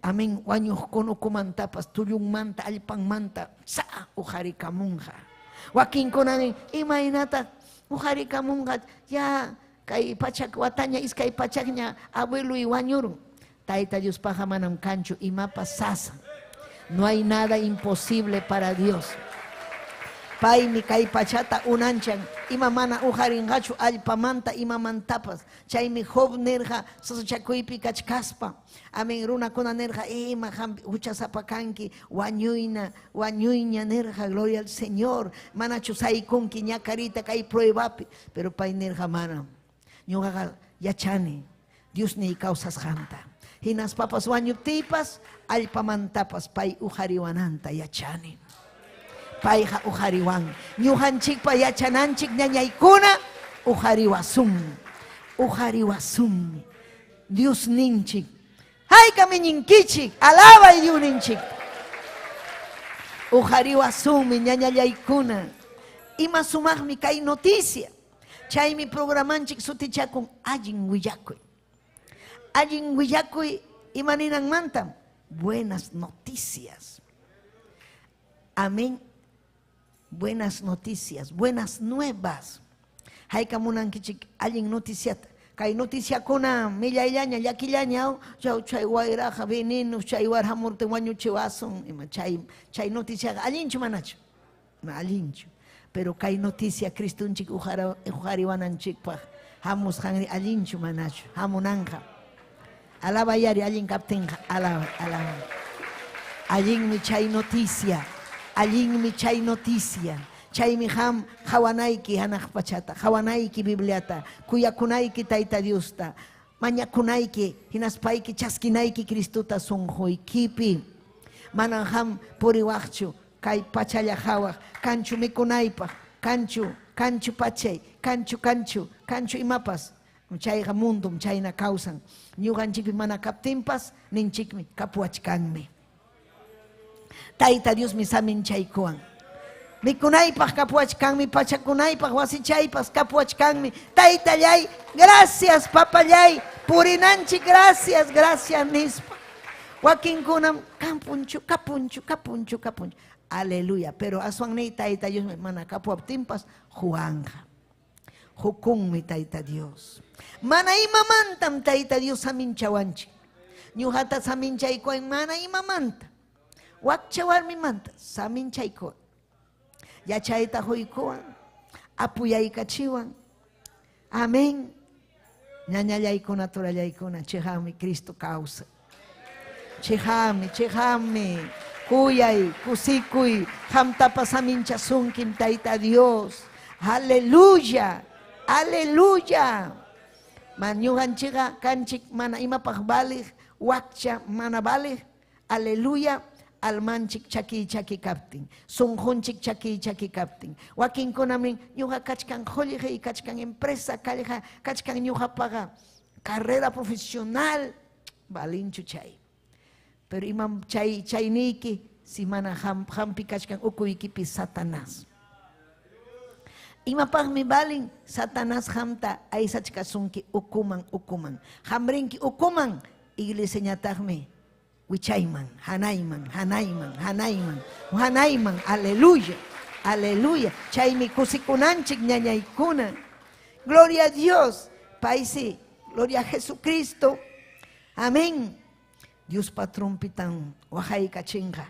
Amén. Wañuqkuna ukumantapas tullunmanta, allpanmanta, ujarikamunqa. Wakinkunanin imaynata ujarikamunqa. Ya kay pachak wataña iskay pachakña abuelo y wañurun. Tayta Diospaqa manam kanchu imapas sasa. No hay nada imposible para Dios. Paymi kay pachata unanchan ima mana ujarinqachu allpamanta imamantapas. Chaymi Job nerqa sasachakuypi kachkaspa. Amén. Runakuna nerqa ima huchasapa kanki wañuyña nerqa. Gloria al Señor. Manachu saykunki ñakarita kay pruebapi. Pero pay nerqa mana. Ñuqaqa yachani. Dios ni kawsasqanta. Hinas papas wañuptipas allpamantapas pay ujariwananta yachani. Payqa ujariwan. Ñuqanchikpa yachananchik ñañaykuna ujariwasun. Dios ninchik. Hayka miñinkichik. Alaba y Dios ninchik. Ujariwasunmi ñañallaykuna. Ima sumaqmi kay noticia. Chaymi programanchik sutichakun allin willakuy. Allin willakuy imaninan mantam. Buenas noticias. Amén. Buenas noticias, buenas nuevas. Hay kamunan kichik allin noticiat. Kay noticia kuna millayaña yaquillaña chay wairaja veneno chay warhamurte wañuchiwason chay noticia allinchu manachu allinchu pero kay noticia Cristunchik ujariwananchikpaj hamus hanri allinchu manachu hamunanja alaba yari allin kaptenja alaba allinmi chay noticia Chaymi ham hawanaiki hanaq pachata, hawanaiki Bibliata, kuyakunaiki Tayta Diosta, mañakunaiki, hinaspayki chaskinaiki Cristuta sunquykipi. Manan ham puriwaqchu, kay pachalla hawaq, kanchu mikunaypaq, kanchu pachay, kanchu imapas. Chayqa mundum chayna kawsan. Ñuqanchikpi mana kaptinpas, ninchikmi kapuachkanmi. Tayta Diosmi samin chaykuwan. Mikunaypaq kapuachkanmi, pachakunaypaq wasichaypas kapuachkanmi. Taytallay, gracias papallay, purinanchik gracias nispa. Wakinkunam kapunchu. Aleluya. Pero aswanni Tayta Dios mana kapuaptinpas juanja. Jukunmi Tayta Dios. Mana imamantam Tayta Dios saminchawanchik. Ñuqata saminchaykuwan mana imamanta. Wakcha warmi manta saminchaykuwan. Yachayta huykuwan, apuyaykachiwan. Amén. Ñañallaykuna, turallaykuna, chihami Cristo causa. Chihami, kuyay, kusikuy, hamtapas aminchasunkim Tayta Dios. Aleluya. Man ñuqanchikqa kanchik mana imapaq baliq, wakcha mana baliq. Aleluya. Almanchik chaki kaptin, sunjunchik chaki kaptin. Wakinkunamin ñuqa kachkan qulliqi, kachkan empresa, kachkan ñuqa paga carrera profesional, balinchu chay. Pero imam chayniki, si mana hampi kachkan ukuykipi Satanás. Imapaqmi balin Satanás hamta aysachkasunki ukuman. Hamrinki ukuman, iglesia ñataqmi. Wichayman, hanayman, aleluya, chaymi kusikunanchik ñañaykuna. Gloria a Dios, paisi, gloria a Jesucristo, amén. Dios patrompitan, wahaykachinqa.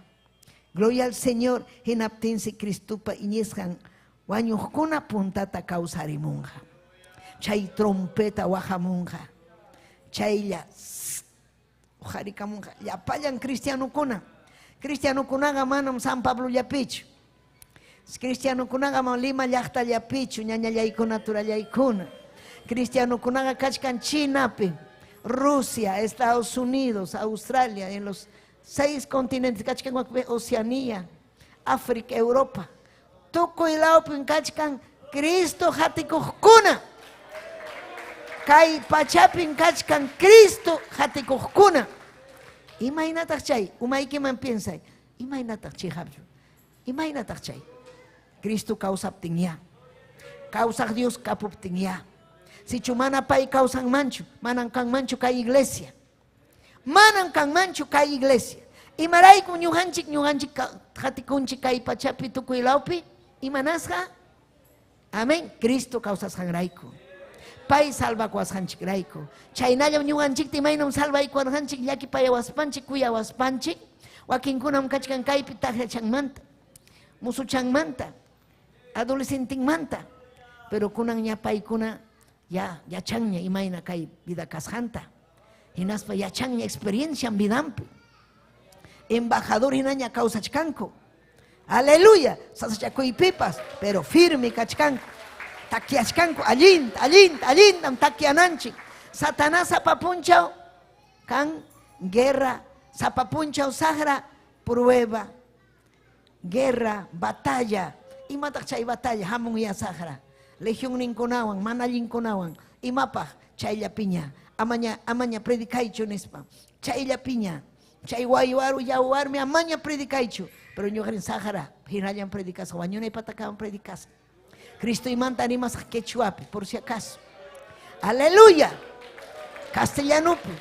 Gloria al Señor, hinaptinsi Cristupa iñisqan, wañuqkuna puntata kawsarimunqa. Chay trompeta wahamunqa, chaylla, yapallan cristianukunaqa manam San Pablo llapichu. Cristianukunaqa man Lima llaqta llapichu, ñañallaykuna turallaykuna. Cristianukunaqa kachkan Chinapi, Rusia, Estados Unidos, Australia, en los 6 continentes, kachkan Oceanía, África, Europa. Tukuy lawpin kachkan Cristo hatikuqkuna. Kay pachapin kachkan Cristo hatikuqkuna. Imaynataq chay, umaykiman piensay. Imaynataq chay habju. Imaynataq chay. Cristo kawsaptin ya. Kawsaq Dios kapuptin ya. Sichu mana pay kawsan manchu, manan kan manchu kay iglesia. Imarayku ñuqanchik hatikunchik kay pachapi tukuy lawpi. Imanasqa? Amén. Cristo kawsasqanrayku. Pay salvakuasqanchik rayku. Chaynallam ñuqanchikta imaynam salvaykuarqanchik llakipayawaspanchik, kuyawaspanchik. Wakinkunam kachkan kaypi taklachanmanta, musuchanmanta, adolescentinmanta. Pero kunan ñapaykuna yachanña imayna kay vida kasqanta. Hinaspa yachanña experiencia vidampi. Embajador hinaña kawsachkanku. Aleluya. Sasachakuypipas, pero firme kachkanku. Takiachkanku, allintam takiananchik. Satanás sapapunchaw kan guerra, sapapunchaw sahra prueba, guerra, batalla. Imataq chay batalla hamun ya sahra. Legión ninkunawan, manallinkunawan. Imapaq chayllapiña. Amaña predicaychu nispa. Chayllapiña. Chay waywaru yawarmi amaña predicaychu. Pero ñuqarin sahara hinallan predicasa, wañunay patakawan predicasa. Cristo imanta animas quechuapi, por si acaso. Aleluya. Castellanupi.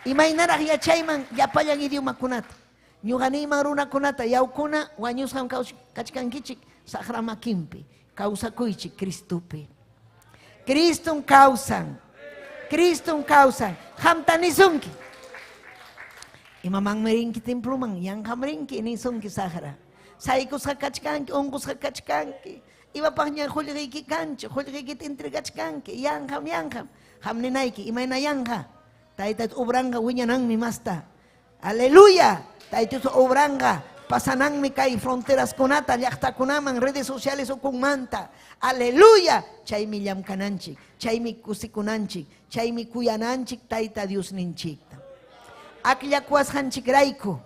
Imaynaraq yachayman llapayan idiomakunata. Ñuqaniyman runakunata yaukuna wañusqam kachkankichik saqra makinpi. Kawsakuychik Cristupi. Cristum kawsan. Cristum kawsan. Hamta nisunki. Imamang rinki templuman yanqam rinki nisunki saqra. Saykusqa kachkanki, unqusqa kachkanki. Iwapaq ña qullqiyki kanchu, qullqiykita entregachkanki. Yanqam. Hamninayki imayna yanqa. Taytat obranga wiñananmi masta. Aleluya. Taytat obranga. Pasananmi kay fronteras kunata, llaqtakunaman, redes sociales ukunmanta. Aleluya. Chaymi llamkananchik, chaymi kusikunanchik, chaymi kuyananchik Tayta Dios ninchikta. Akllakuasqanchikrayku.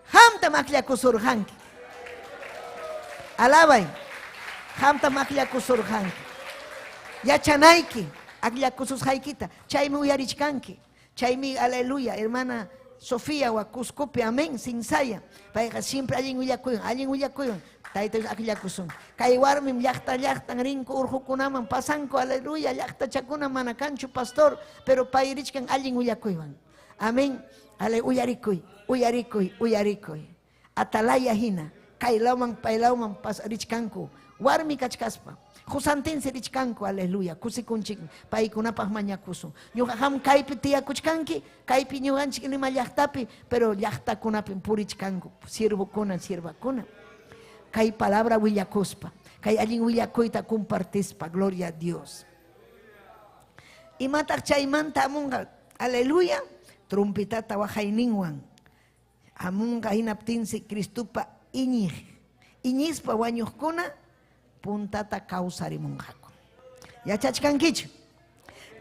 Hamtam akllakusurqanki. Alabay. Hamtam akllakusurqanki. Yachanayki. Akllakususqaykita. Chaymi uyarichkanki. Chaymi aleluya, hermana Sofía wa Cuscopi, amén, sin saya. Payqa siempre allin willakuywan. Tayta akllakusun. Kay warmim llaqtan rinku urqukunaman pasanku, aleluya, llaqtachakuna mana kanchu pastor, pero payrichkan allin willakuywan. Amén. Ale uyarikuy. Atalaya hina. Kay lauman paylauman richkanku. Warmi kachkaspa. Jusantense richkanku, aleluya. Kusikunchik paykunapaq mañakusun. Ñuqa ham kaypi tiyakuchkanki, kaypi ñuqanchik nima llaqtapi, pero llaqtakunapi purichkanku. Sirvakuna. Kay palabra willakuspa. Kay allin willakuyta compartispa. Gloria a Dios. Imataq chaymanta amunqa, aleluya. Trumpitata wahayninwan. Amunqa hinaptinsi Cristupa iñispa wañuqkuna puntata kawsarimunqaku. Yachachkankichu.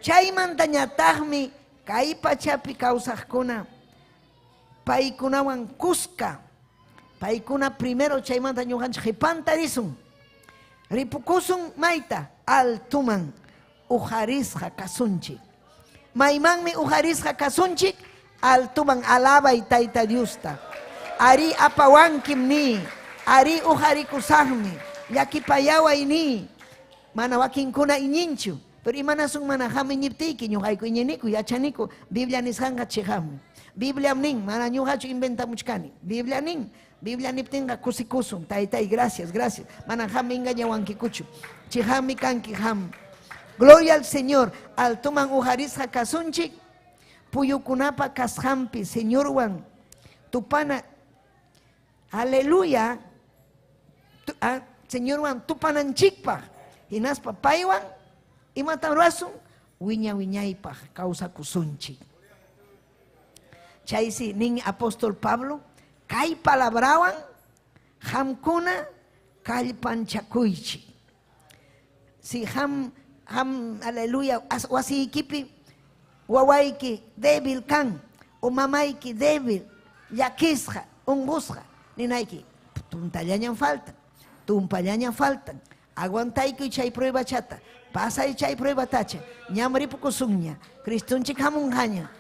Chaymanta ñataqmi kay pachapi kawsaqkuna paykunawan kuska. Paykuna primero chaymanta ñuqanchik qhipanta risun. Ripukusun mayta altuman ujarisqa kasunchik. Maymanmi ujarisqa kasunchik altuman alabay Tayta Diosta. Ari apawankim ni, ari ujarikusaqmi, llakipayaway ni. Mana wakinkuna iñinchu, pero imanasun mana hami ñiptiki ñuqayku iñiniku yachaniku Biblia nisqanqa chihami. Biblia nin, mana ñuqachu inventamuchkani. Biblia niptinqa kusikusun, Taytay, gracias. Mana hami engañawankikuchu. Chihami kanki ham. Gloria al Señor. Altuman ujarisqa kasunchik, puyukunapa kashampi, Señor wan, tupana, aleluya, Señor wan, tupananchikpa, hinaspa paywan, imatan rasun, wiñaypaj, causa kusunchik. Chaysi, nin apóstol Pablo, kay palabrawan, hamkuna, kallpanchakuychik. Si aleluya, wasikipi, wawayki débil kan, o mamayki débil, llakisqa, unqusqa, ninayki, tumpallañan faltan, aguantayki chay prueba chata, pasay chay prueba tacha, ñamripukusunña, Cristunchik hamunhaña,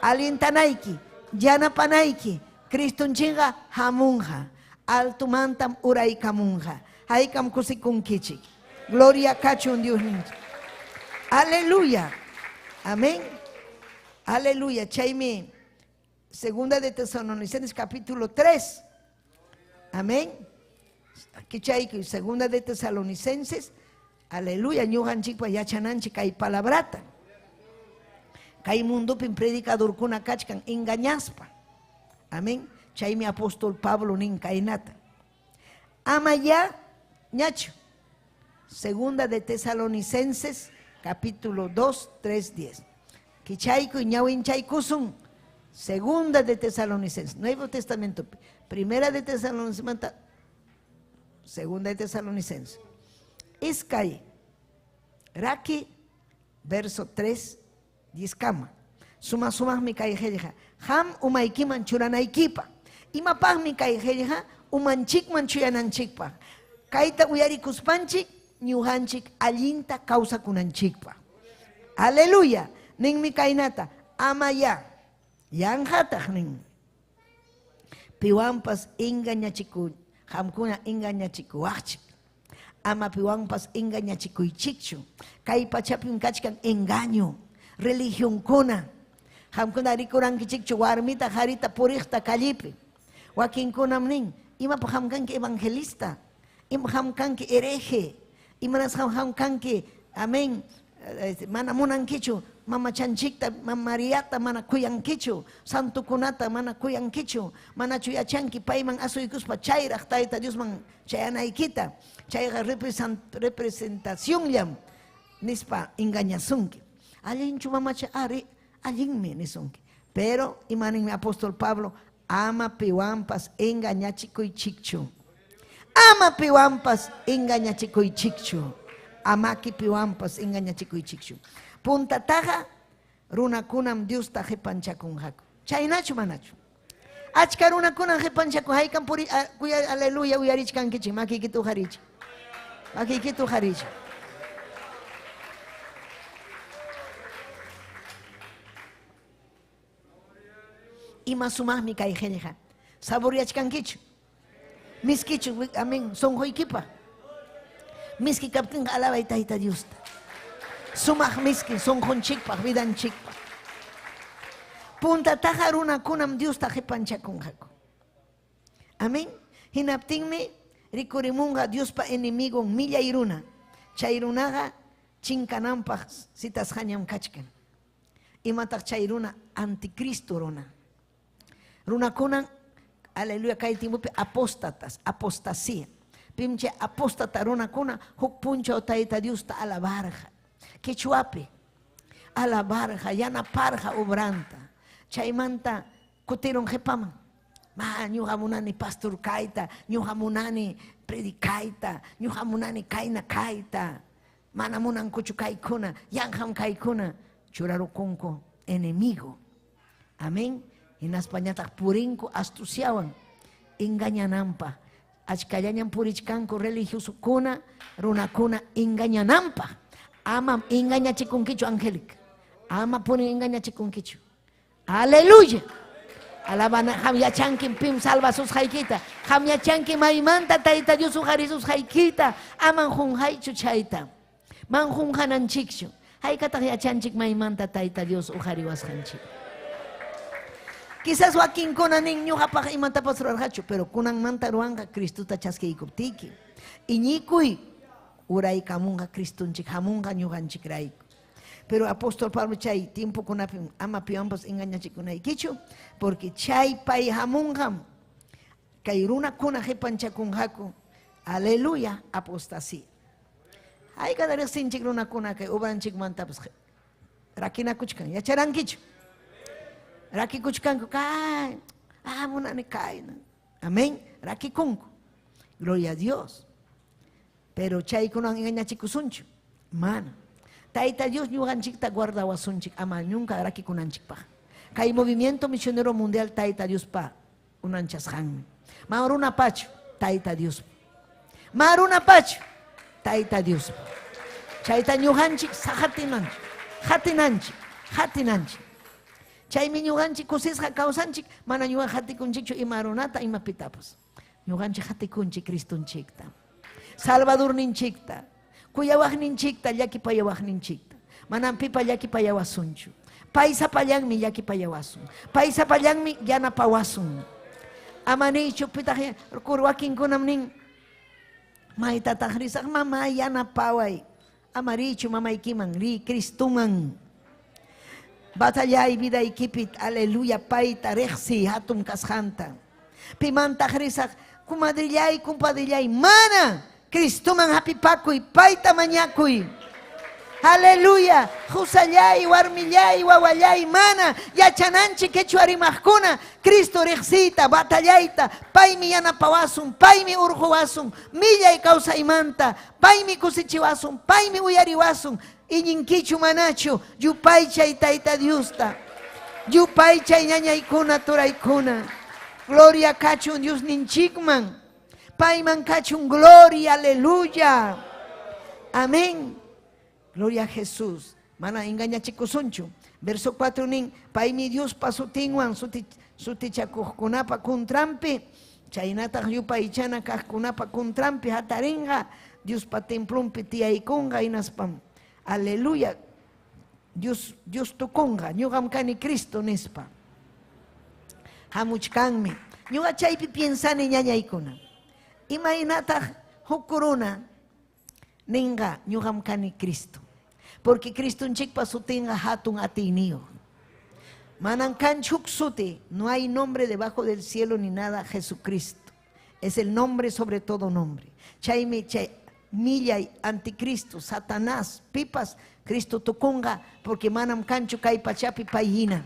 alintanayki, llanapanayki, Cristunchikqa hamunha, altumantam uraykamunha, haykam kusikunkichik. Gloria kachun Dios ninch. Aleluya. Amén. Aleluya. Chaymi, segunda de Tesalonicenses capítulo 3. Amén. Aquí chayki, segunda de Tesalonicenses. Aleluya. Ñuqanchik pa yachananchik kay palabrata. Kay mundupin predicador kuna kachkan engañaspa. Amén. Chaymi apóstol Pablo nin kainata. Amaya ñacho. Segunda de Tesalonicenses, capítulo 2, 3, 10. Kichayku y ñawinchaykusun. Segunda de Tesalonicenses, Nuevo Testamento. Primera de Tesalonicenses, segunda de Tesalonicenses. Iskay, Raki, verso 3, 10 kama. Suma mi kayhelja. Ham umaykiman churanaykipa. Imapahmi kayhelja, umanchikman chuyananchikpa. Kaita uyarikuspanchik, ñuqanchik allinta kawsakunanchikpa. Aleluya. Ninmi kaynata, amaya, yanhataq nin. Piwanpas engañachiku, hamkuna engañachikuwaqchik. Ama piwanpas engañachikuychikchu. Kay pachapin kachkan engaño, religión kuna. Hamkuna rikurankichik warmita harita purikta kallipi. Wakinkunam nin, ima pa hamkanki evangelista, ima hamkanki hereje, imanas hamkanki, amen, mana munankichu, mama chanchikta, mama Mariata mana kuyankichu, santo kunata mana kuyankichu, mana chuyachanki payman asuykuspa chayraq tayta Dios man chayanaykita, chayqa representación llam, nispa engañasunki. Allinchu mamacha ari, allinmi nisunki. Pero imanin apóstol Pablo, ama piwampas engañachikuychikchu. Ama piwampas engañachikuychikchu. Amaki piwampas engañachikuychikchu. Puntataqa runakunam Dios ta qhipanchakunqaku. Chaynachu manachu. Achka runakunan qhipanchakun haykan puri aleluya uyarichkankichik makikitu qharichik. Makikitu qharichik. Ima sumaqmi kay qillqa. Saboreachkankichu. Miskichu, amén, sonquykipa. Miski kaptinqa alabay tayta Diosta. Sumaq miski sonqunchikpaq, vidanchikpaq. Puntataqa runakunam Diosta qhipanchakunqaku. Amén. Hinaptinmi rikurimunqa Diospa enemigo millay runa. Chay runaqa chinkananpaq sitasqañam kachkan. Imataq chay runa anticristo runa. Runakunan, aleluya, kay timupi apóstatas, apostasía. Pimche apóstata runakuna, huk puncho tayta Dios ta alabarja. Quechuapi, alabarja, yanaparja obranta. Chaymanta, kutiron jepaman. Ma, nyuhamunani pastor kaita, nyuhamunani predikaita, nyuhamunani kaina kaita. Manamunan kuchu kaikuna, yanham kaikuna. Churarukunko, enemigo. Amén. Inas pañatak purinko astuciawan, engañanampa. Achkallañan purichkanko religioso kuna, runakuna engañanampa. Ama engañachikunkichu angélica. Ama puni engañachikunkichu. Aleluya. Alabana hamyachanki pim salva sus haikita. Hamyachanki maimanta tayta Dios ujari sus haikita. Aman junhaichu chaita. Man junhananchikchu. Haikata yachanchik maimanta tayta Dios ujari washanchik. Quizás Joaquín kunan niño hapag imanta pastorarhacho, pero kunan manta ruanga Cristo tachaske ikuptiki. Iñikuy uray kamunga Cristunchik hamunga ñuganchik raiku. Pero apóstol Pablo chay tiempo kunapim ama piambas engañachik kunaykichu, porque chay pay hamungam kay runa kuna hepanchakunhaku. Aleluya, apostasía. Hay cada vez sinchik runa kuna kay ubanchik manta pues rakina kuchkan yacharankichu. Raki kuchkanku kay, munani kay. Amén. Raki kunku. Gloria a Dios. Pero chay kunang engañachikusunchu. Mana. Tayta Dios ñuganchikta guardawasunchik. Ama nunca raki kunanchik pa. Kay movimiento misionero mundial tayta Dios pa. Unanchas han. Maruna pacho. Tayta Dios. Maruna pacho. Tayta Dios. Chayta ñuganchik sahatinanchik. Hatinanchik. Hatinanchik. Chaymi ñuganchik kusisqa kawsanchik mana ñugan hatikunchikchu ima runata ima pitapas. Ñuganchik hatikunchik Cristunchikta. Salvadorninchikta. Kuyawaqninchikta llakipayawaqninchikta. Manan pipa llakipayawasunchu. Paysapallanmi llakipayawasun. Paysapallanmi yanapawasun. Amanichu pitaq kurwakinkunam nin maytataq risaq mama yanapaway. Amarichu mamaykiman ri Cristuman. Batallay vida ikipit, aleluya, paita, rexi, hatum kasjanta. Pimanta risak, kumadrillay, kumpadrillay, mana, Cristuman hapipakuy, paita mañakuy. Aleluya, jusallay, warmillay, wawallay, mana, yachananchi quechuarimajkuna, Cristo rexita, batallayta, paymi yanapawasun, paymi urjuwasun, millay kawsaymanta, paymi kusichiwasun, paymi uyariwasun, iñinkichu manachu, yupay chay tayta Diosta, yupay chay ñañaykuna turaykuna, gloria kachun Dios ninchikman, payman kachun gloria, aleluya, amén, gloria a Jesús, mana engañachikusunchu, verso 4 nin, paymi Dios pasutinwan sutichakuqkunapa kuntrampi, chaynataq yupay chana kaqkunapa kuntrampi hatarinqa, Dios pa templumpi tiyaykunqa inaspam. Aleluya. Dios tukunga, ñugam kani Cristo nispa. Hamuchkanmi. Ñuga chaypi piensani ñañaykuna. Imaynata hukuruna ninga ñugam kani Cristo. Porque Cristo nchikpa sutinga hatun atinio. Manan kanchuk suti, no hay nombre debajo del cielo ni nada, Jesucristo. Es el nombre sobre todo nombre. Chaymi chay millay anticristo, Satanás, pipas, Cristo tukunga, porque manam kanchu kay pachapi payina.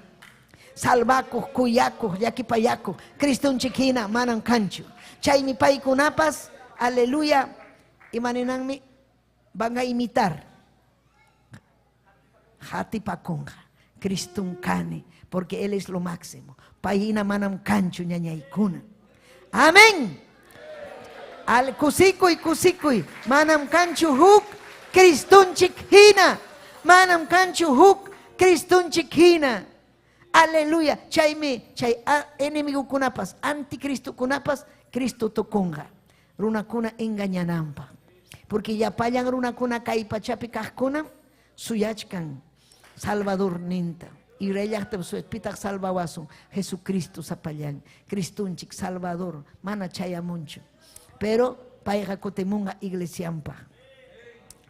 Salvacos, cuyacos, yaquipayacos, Cristo chiquina, manam kanchu. Chaymi paykunapas, aleluya, y maninanmi van a imitar. Hati pakunga, Cristo kane, porque Él es lo máximo. Payina manam kanchu ñañaykuna. Amén. Al kusikuy, manam kanchu huk, Cristunchik hina. Manam kanchu huk, Cristunchik hina. Aleluya. Chay enemigo kunapas, anticristo kunapas, Cristo tokunga. Runakuna engañanampa. Porque ya payan runakuna kay pachapi kajkuna, suyachkan, Salvador ninta. Y reyakta su espitak salvawasun, Jesucristo zapayan, Cristunchik, Salvador, mana chayamuncho. Pero payga kotemunga iglesiampa.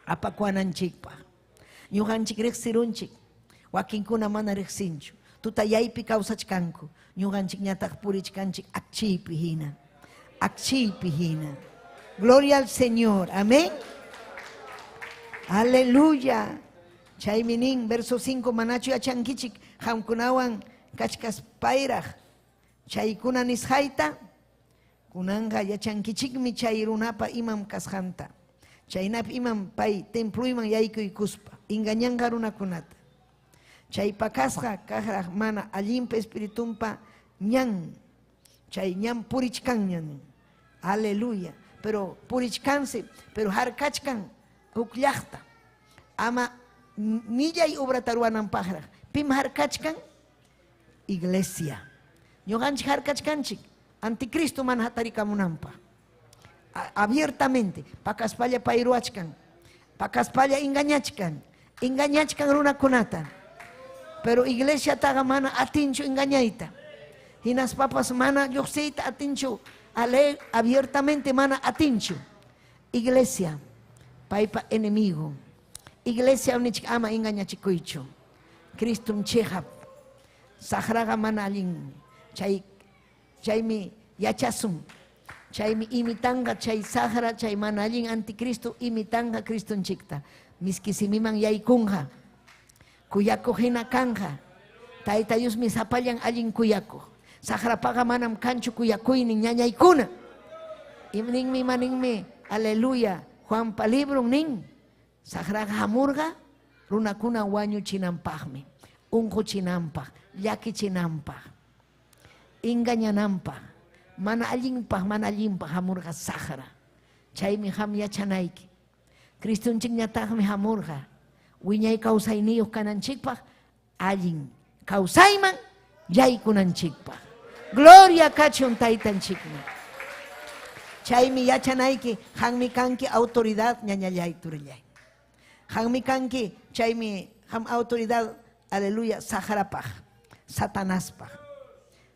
Apakuananchikpa. Ñuganchik reksirunchik. Wakinkuna mana reksinchu. Tutayaypi kausachkanku. Ñuganchik ñatak purichkanchik akchiypi hina. Akchiypi hina. Gloria al Señor. Amén. Aleluya. Chayminin, verso 5, manachu yachankichik. Hamkunawan kachkas payraj. Chaykuna nishaita. Kunanga yachankichikmi chay runapa imam kasjanta. Chaynap imam pay templuyman yaykuy kuspa. Ingañanga runakunata. Chay pakasja kajraj mana allimpa espiritumpa ñan. Chay ñan purichkan ñan. Aleluya. Pero purichkanse, pero harkachkan ukllaqta. Ama millay obrataruanan pajraj. Pim harkachkan iglesia. Ñuganchik harkachkanchik. Anticristo manhatarikamunampa. Abiertamente. Pakaspalla pairuachkan. Pakaspalla engañachkan. Engañachkan runakunata. Pero iglesia taga mana atinchu engañaita. Hinas papas mana yoxeita atinchu. Ale abiertamente mana atinchu. Iglesia. Paipa enemigo. Iglesia unichik ama engañachikuichu. Cristo chehap. Sahraga mana alin. Chaymi yachasum. Chaymi imitanga chay sahara chay manallin anticristo imitanga Cristonchikta. Miskisimiman yaykunja. Kuyako hina kanja. Tayta Dios misapayan allin kuyako. Sahara paga manam kanchu kuyakuyni ñañaykuna. Imninmi maninmi. Aleluya. Juan palibro nin. Sahara hamurga. Runakuna wañu chinampajmi. Unjo chinampaj. Yaki chinampaj. Engañanampa, mana allimpa hamurga sahara. Chaymi ham yachanaiki. Cristunchik ñataqmi hamurga. Wiñay kawsayniyuq kananchikpaq allin. Kawsayman yaykunanchikpaq. Gloria kachun taytanchikman. Chaymi yachanayki hanmi kanki autoridad ñañallay turillay. Hanmi kanki chaymi ham autoridad, aleluya, saharapaq, satanaspaq.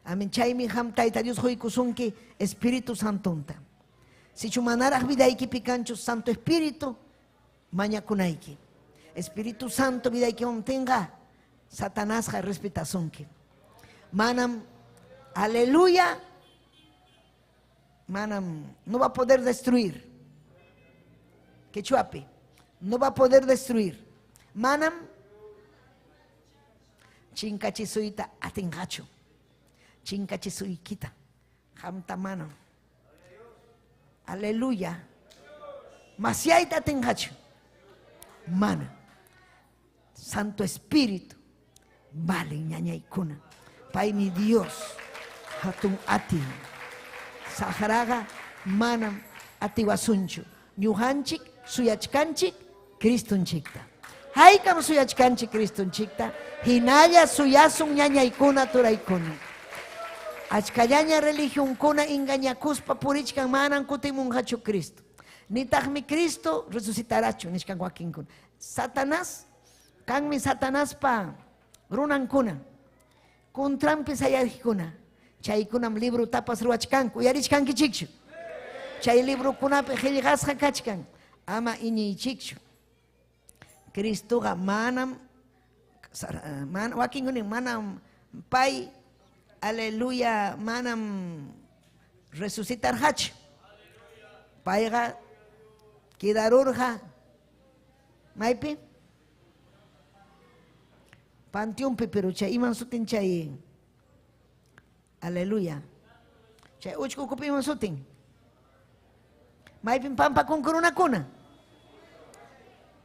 Amén. Chaymi ham tayta Dios hoykusunki Espíritu Santonta. Si chumanaraj vidayki picancho Santo Espíritu, mañakunayki. Espíritu Santo vidayki tenga Satanás ha respetasunki. Manam, aleluya, manam, no va a poder destruir. Quechuapi, no va a poder destruir. Manam, chinkachisuita atengacho. Chinkachisuikita. Hamta mano. Aleluya. Masiaita tengacho. Mana. Santo Espíritu. Vale ñañaykuna. Pai mi Dios. Hatun ati. Saharaga manam atiwasunchu. Ñuhanchik suyachkanchik Cristunchikta. Haykam suyachkanchik Cristunchikta. Hinalla suyasun ñañaykuna turaykuna. Achkallaña religión kuna engañakuspa purichkan manan kutimunhachu Cristo. Nitaqmi Cristo resucitarachu nishkan wakinkuna. Satanás Kanmi Satanás pa runankuna. Kuntrampi sayarikuna. Chay kunam libro tapas ruachkanku. Yarichkanki chikshu. Chay libro kunapi qillqasqa kachkan. Ama iñiychikshu. Cristoqa manam wakinkunin manam pay aleluya manam resucitarqachu. Payqa quedarurqa maypi panteonpi, pero chay iman sutin chay aleluya chay uchkukupi iman sutin maypin pampakunku runakuna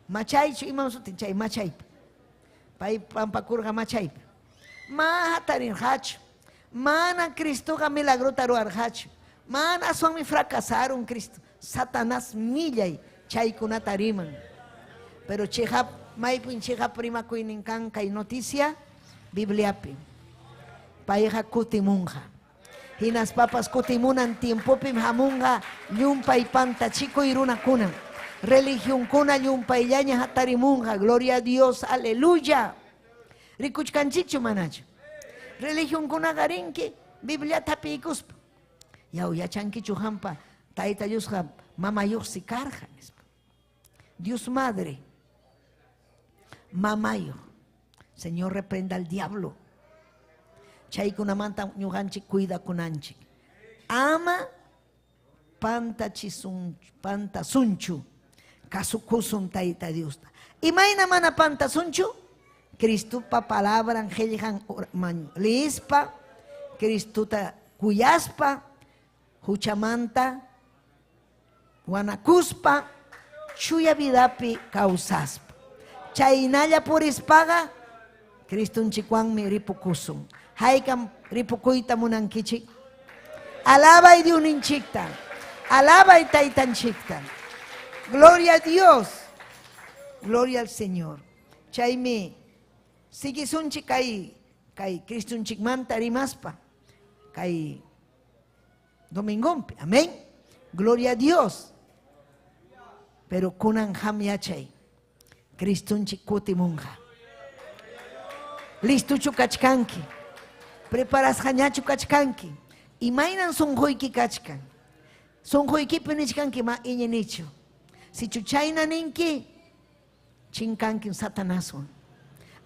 machaychu iman sutin chay machaypi pay pampakurqa machaypi ma hatarirqachu mana Cristoqa milagrota ruwarqachu mana aswanmi fracasaron Cristo Satanás millay chaykunata riman pero chihap maypin chihap rimakuynin kan kay noticia Bibliapi payqa kutimunqa hinas papas kutimunan tiempopim hamunqa llumpay pantachikuy runakuna religionkuna llumpayllaña hatarimunqa gloria a Dios aleluya rikuchkanchichu manachu religionkunaqa rinki Bibliata pikuspa yachankichu hampa tayta Diosqa mamayuqsi karqa Dios Madre mamayo Señor reprenda al diablo chaykunamanta ñuqanchik cuidakunanchik ama pantasunchu kasukusun tayta Diosta imayna mana pantasunchu Cristupa palabra qillqan liispa Cristuta kuyaspa huchamanta wanakuspa chuya vidapi kausaspa chaynalla purispaqa Cristunchikwanmi ripukusun haykam ripukuyta munankichik alabay Diosninchikta alabay taytanchikta gloria a Dios gloria al Señor chaymi sigisunchik kay Cristunchikmanta rimaspa kay domingompi amén gloria a Dios pero kunan ham yachay Cristunchik kutimunqa listuchu kachkanki preparasqañachu kachkanki imaynan sunquyki kachkan sunquykipi nichkanki ma iñinichu sichu chayna ninki chinkanki Satanaswan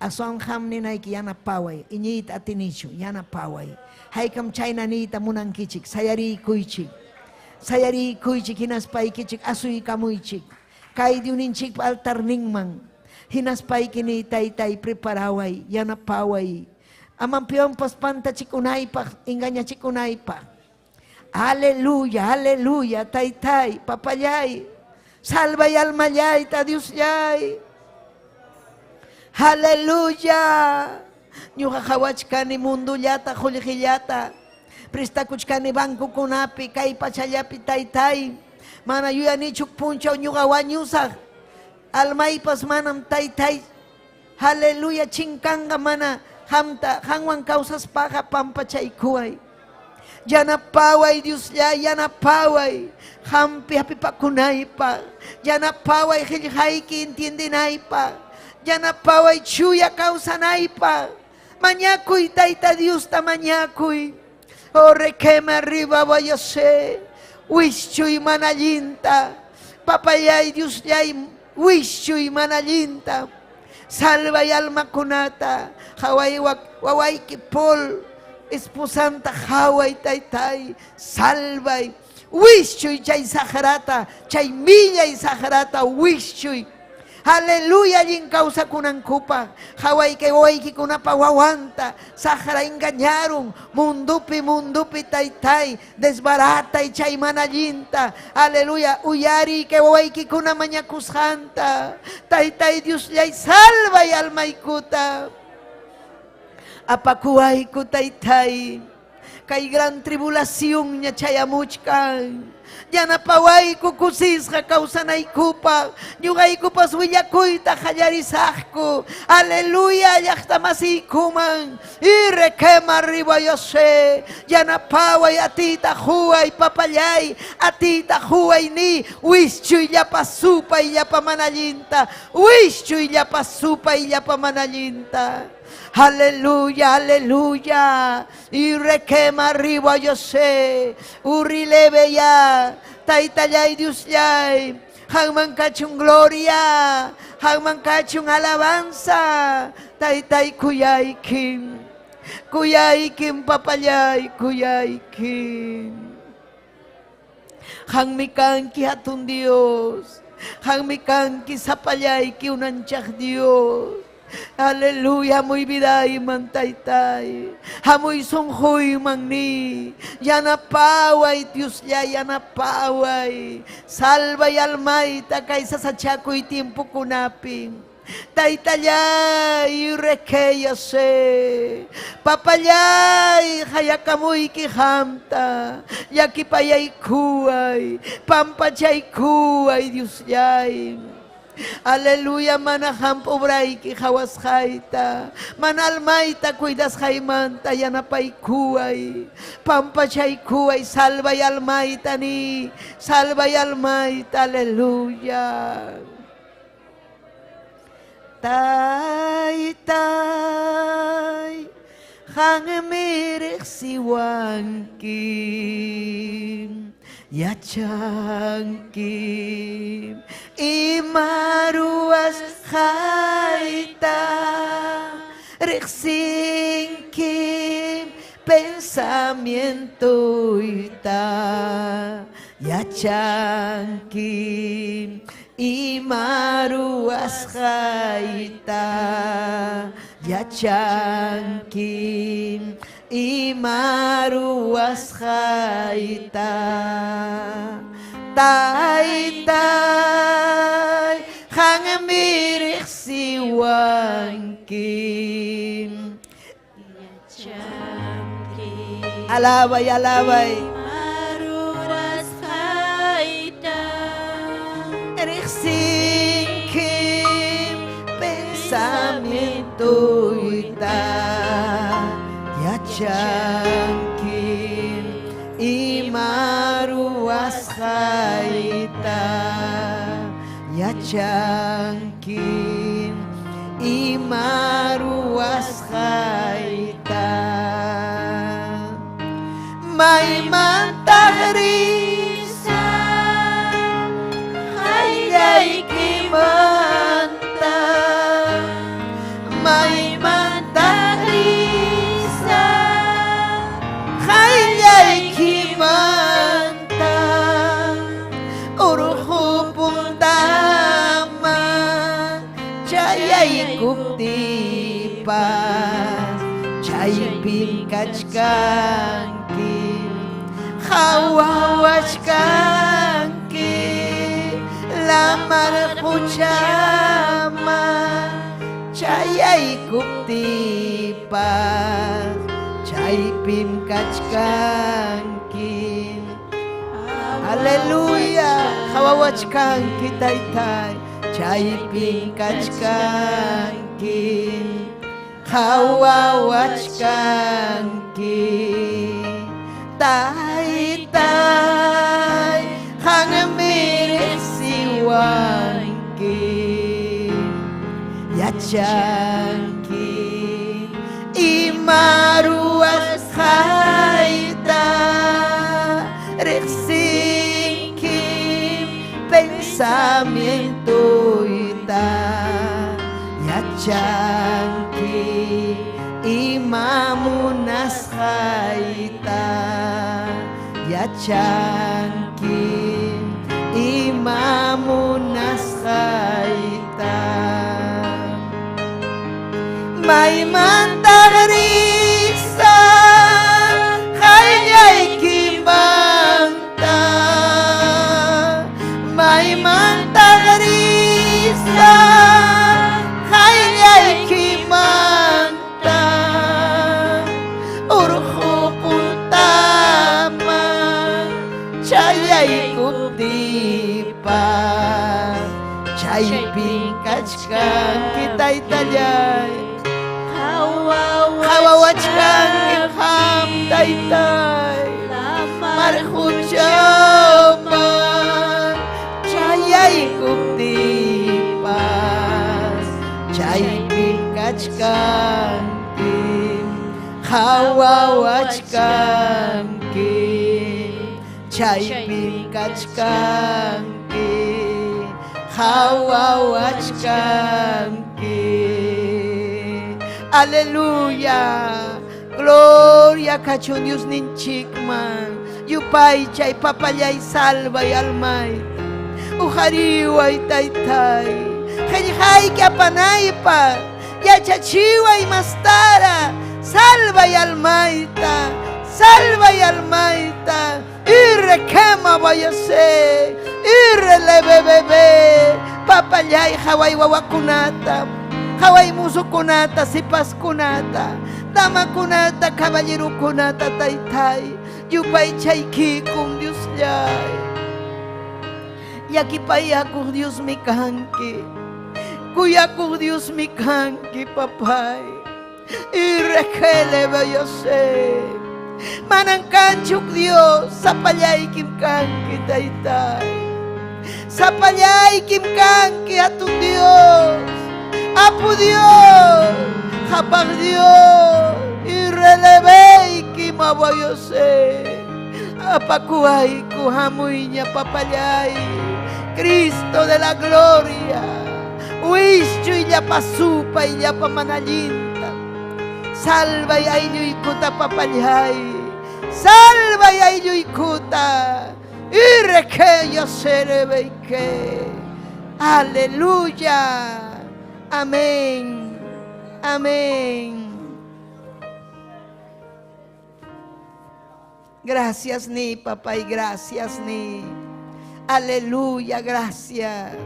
aswan ham ninayki yanapaway iñiyta atinichu yanapaway haykam chayna niyta munankichik sayarikuychik hinaspaykichik asuykamuychik kay Diosninchik altar ninman hinaspayki ni taytay preparaway yanapaway amampiompas pantachikunaypaq engañachikunaypaq aleluya aleluya taytay papallay salvay almallayta Dioslay aleluya ñuqa hawachkani mundullata qullqillata prestakuchkani bankukunapi kay pachallapi taytay mana yuyanichuk punchaw ñuqa wañusaq almaypas manam taytay aleluya chinkanga mana hanwan kawsaspaqa pampachaykuway yanapaway Dioslay yanapaway hampi hapipakunaypaq yanapaway qillqayki entiendinaypaq yanapaway chuya kawsanaypaq mañakuy tayta Diosta mañakuy o requema arriba vayase wischuy manallinta papayay Dioslay wischuy manallinta salvay almakunata haway wawayki Paul esposanta haway taytay salvay wischuy chay sajarata chay millay sajarata wischuy aleluya allin kawsakunankupa hawayki wawaykikunapa wawanta sahara engañaron mundupi taytay desbaratay chay manallinta aleluya uyari que wawaykikuna mañakusqanta taytay Dioslay salvay almaykuta apakuwayku taytay kay gran tribulación nya chayamuchkan. Yanapaway kukusisqa kawsanaykupa ñuqaykupas willakuyta qallarisaqku. Aleluya llaqtamasiykuman irequema ribayose. Yanapaway atita huay papallay atita huay ni wischuy llapasupay llapamanallinta wischuy llapasupay llapamanallinta. Aleluya, aleluya. Y requema arriba yo sé. Urilebe ya. Taitallay Dios yay. Hangman kachung gloria. Hangman kachung alabanza. Taitay kuyay kim. Kuyay kim papayay. Kuyay kim. Hangmikan ki hatun Dios. Hangmikan ki sapayay ki unanchak Dios. Aleluya, muy vida y mantaytay. Hamoy songhoy mangni. Yanapaway, Dios ya yanapaway. Salva y almayta kaysa sa chaco y tiempo kunapin. Taytayay, rekeya se. Papayay, hayakamoy kihamta. Yakipayay kuay. Pampachay kuay, Dios yay. Aleluya, manaham pobray ki hawas haita. Manalmaita cuidas haimanta yanapay kuay. Pampachay kuay, salva y almaita ni. Salva y almaita, aleluya. Tay, tay, hangemirek siwankim. Yachangkim imaruas haita rexinkim pensamiento ita yachangkim imaruas haita yachangkim imaruas haita tay tay hangamirek siwangkim alabay alabay Maruras haita rexinkim pensamiento ita yachangkim imaruas haita yachangkim imaruas haita may mantagrisa hayay kimanta may mantagrisa hayay kimanta uruhu puntama chayay kuptipas chay pinkachkanki hawawachkanki lamar huchama chayay kuptipas chay pinkachkanki aleluya hawawachkanki taytay chay pinkachkanki hawawachkanki tay tay hangamirek siwanki yachangki imaruas haita rexinkim pensamiento ita yachangki imamunas haita yachangki imamunas haita may mantagrisa hayay kimanta may mantagrisa hayay kimanta urhu punta wachkanki taytallay hawawachkanki ham taytay marhuchawman chayaykuptipas chaypi kachkanki hawawachkanki chaypi kachkanki hawawachkanki. Aleluya, gloria kachun Dios ninchikman yupay chay papayay salvay almay ujariway taytay qillqay kapanaypa yachachiway mastara salvay almayta irre quema vayase irre leve bebé papayay haway wawakunata haway musukunata sipaskunata damakunata caballerukunata taytay yupay chaykikum Dios llay yakipayakuq Dios mi kanki kuyakuq Dios mi kanki papay irrekele vayase manan kanchuk Dios sapallaykim kanki taytay sapallaykim kanki atun Dios apu Dios hapag Dios irreleveykim avayose apakuayku hamuyña papallay Cristo de la gloria uischu illapa supa illapa manallinta salva y aylluikuta papallay salva y aylluikuta irrequeyo serebeike. Aleluya, amén, amén. Gracias ni papá y gracias ni. Aleluya, gracias.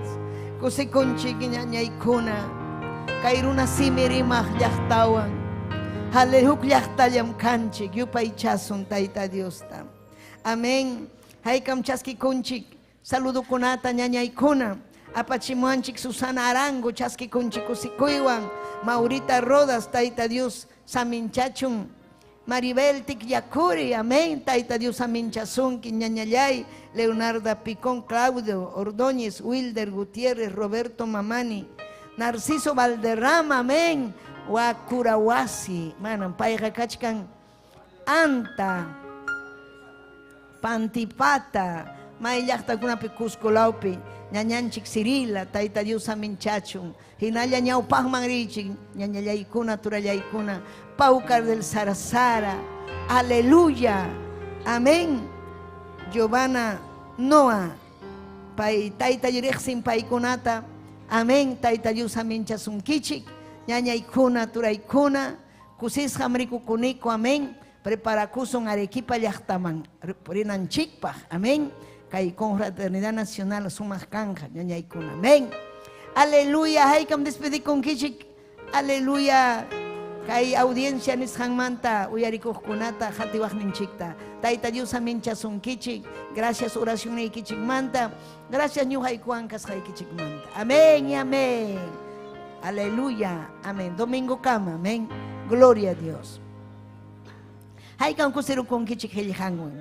Kuse konchikinya nyaikuna kairuna simirimah yahtawan halehuk yahtayam kanchik yupay chasun tayta Dios tam. Amén. Haykam chaski konchik saludo kunata nyaikuna apachimuanchik Susana Arango chaski konchik kusikuywan Maurita Rodas tayta Dios saminchachun Maribel Tikyakuri, amén, tayta Dios aminchasunki, ñañallay, Leonardo Picón, Claudio Ordóñez, Wilder Gutiérrez, Roberto Mamani, Narciso Valderrama, amén, Wakurawasi, manan, payqa kachkan, Anta, Pantipata, may llaqtakunapi Cuscolaupi, ñañanchik Cirila, tayta Dios aminchachun, hinalla ñawpaqman richik, ñañallaykuna, turallaykuna, Paucar del Sarasara, aleluya, amén. Giovanna Noa, tayta yurexin paikunata, amén. Tayta Dios aminchasun kichik, ñañaykuna, turaykuna, kusis hamriku kuniko, amén. Preparakusun Arequipa llaqtaman, rinanchikpaj, amén. Kay Confraternidad Nacional sumas kanja, ñañaykuna, amén. Aleluya, haykam despedi con kichik, aleluya. Kay audiencia nisqanmanta uyarikuqkunata hatiwaqninchikta tayta Dios aminchasunkichik gracias oracionaykichikmanta gracias ñuqaykuwan kasqaykichikmanta amén y amén aleluya amén domingo kama amén gloria a Dios haykan kusirukunkichik qillqanwan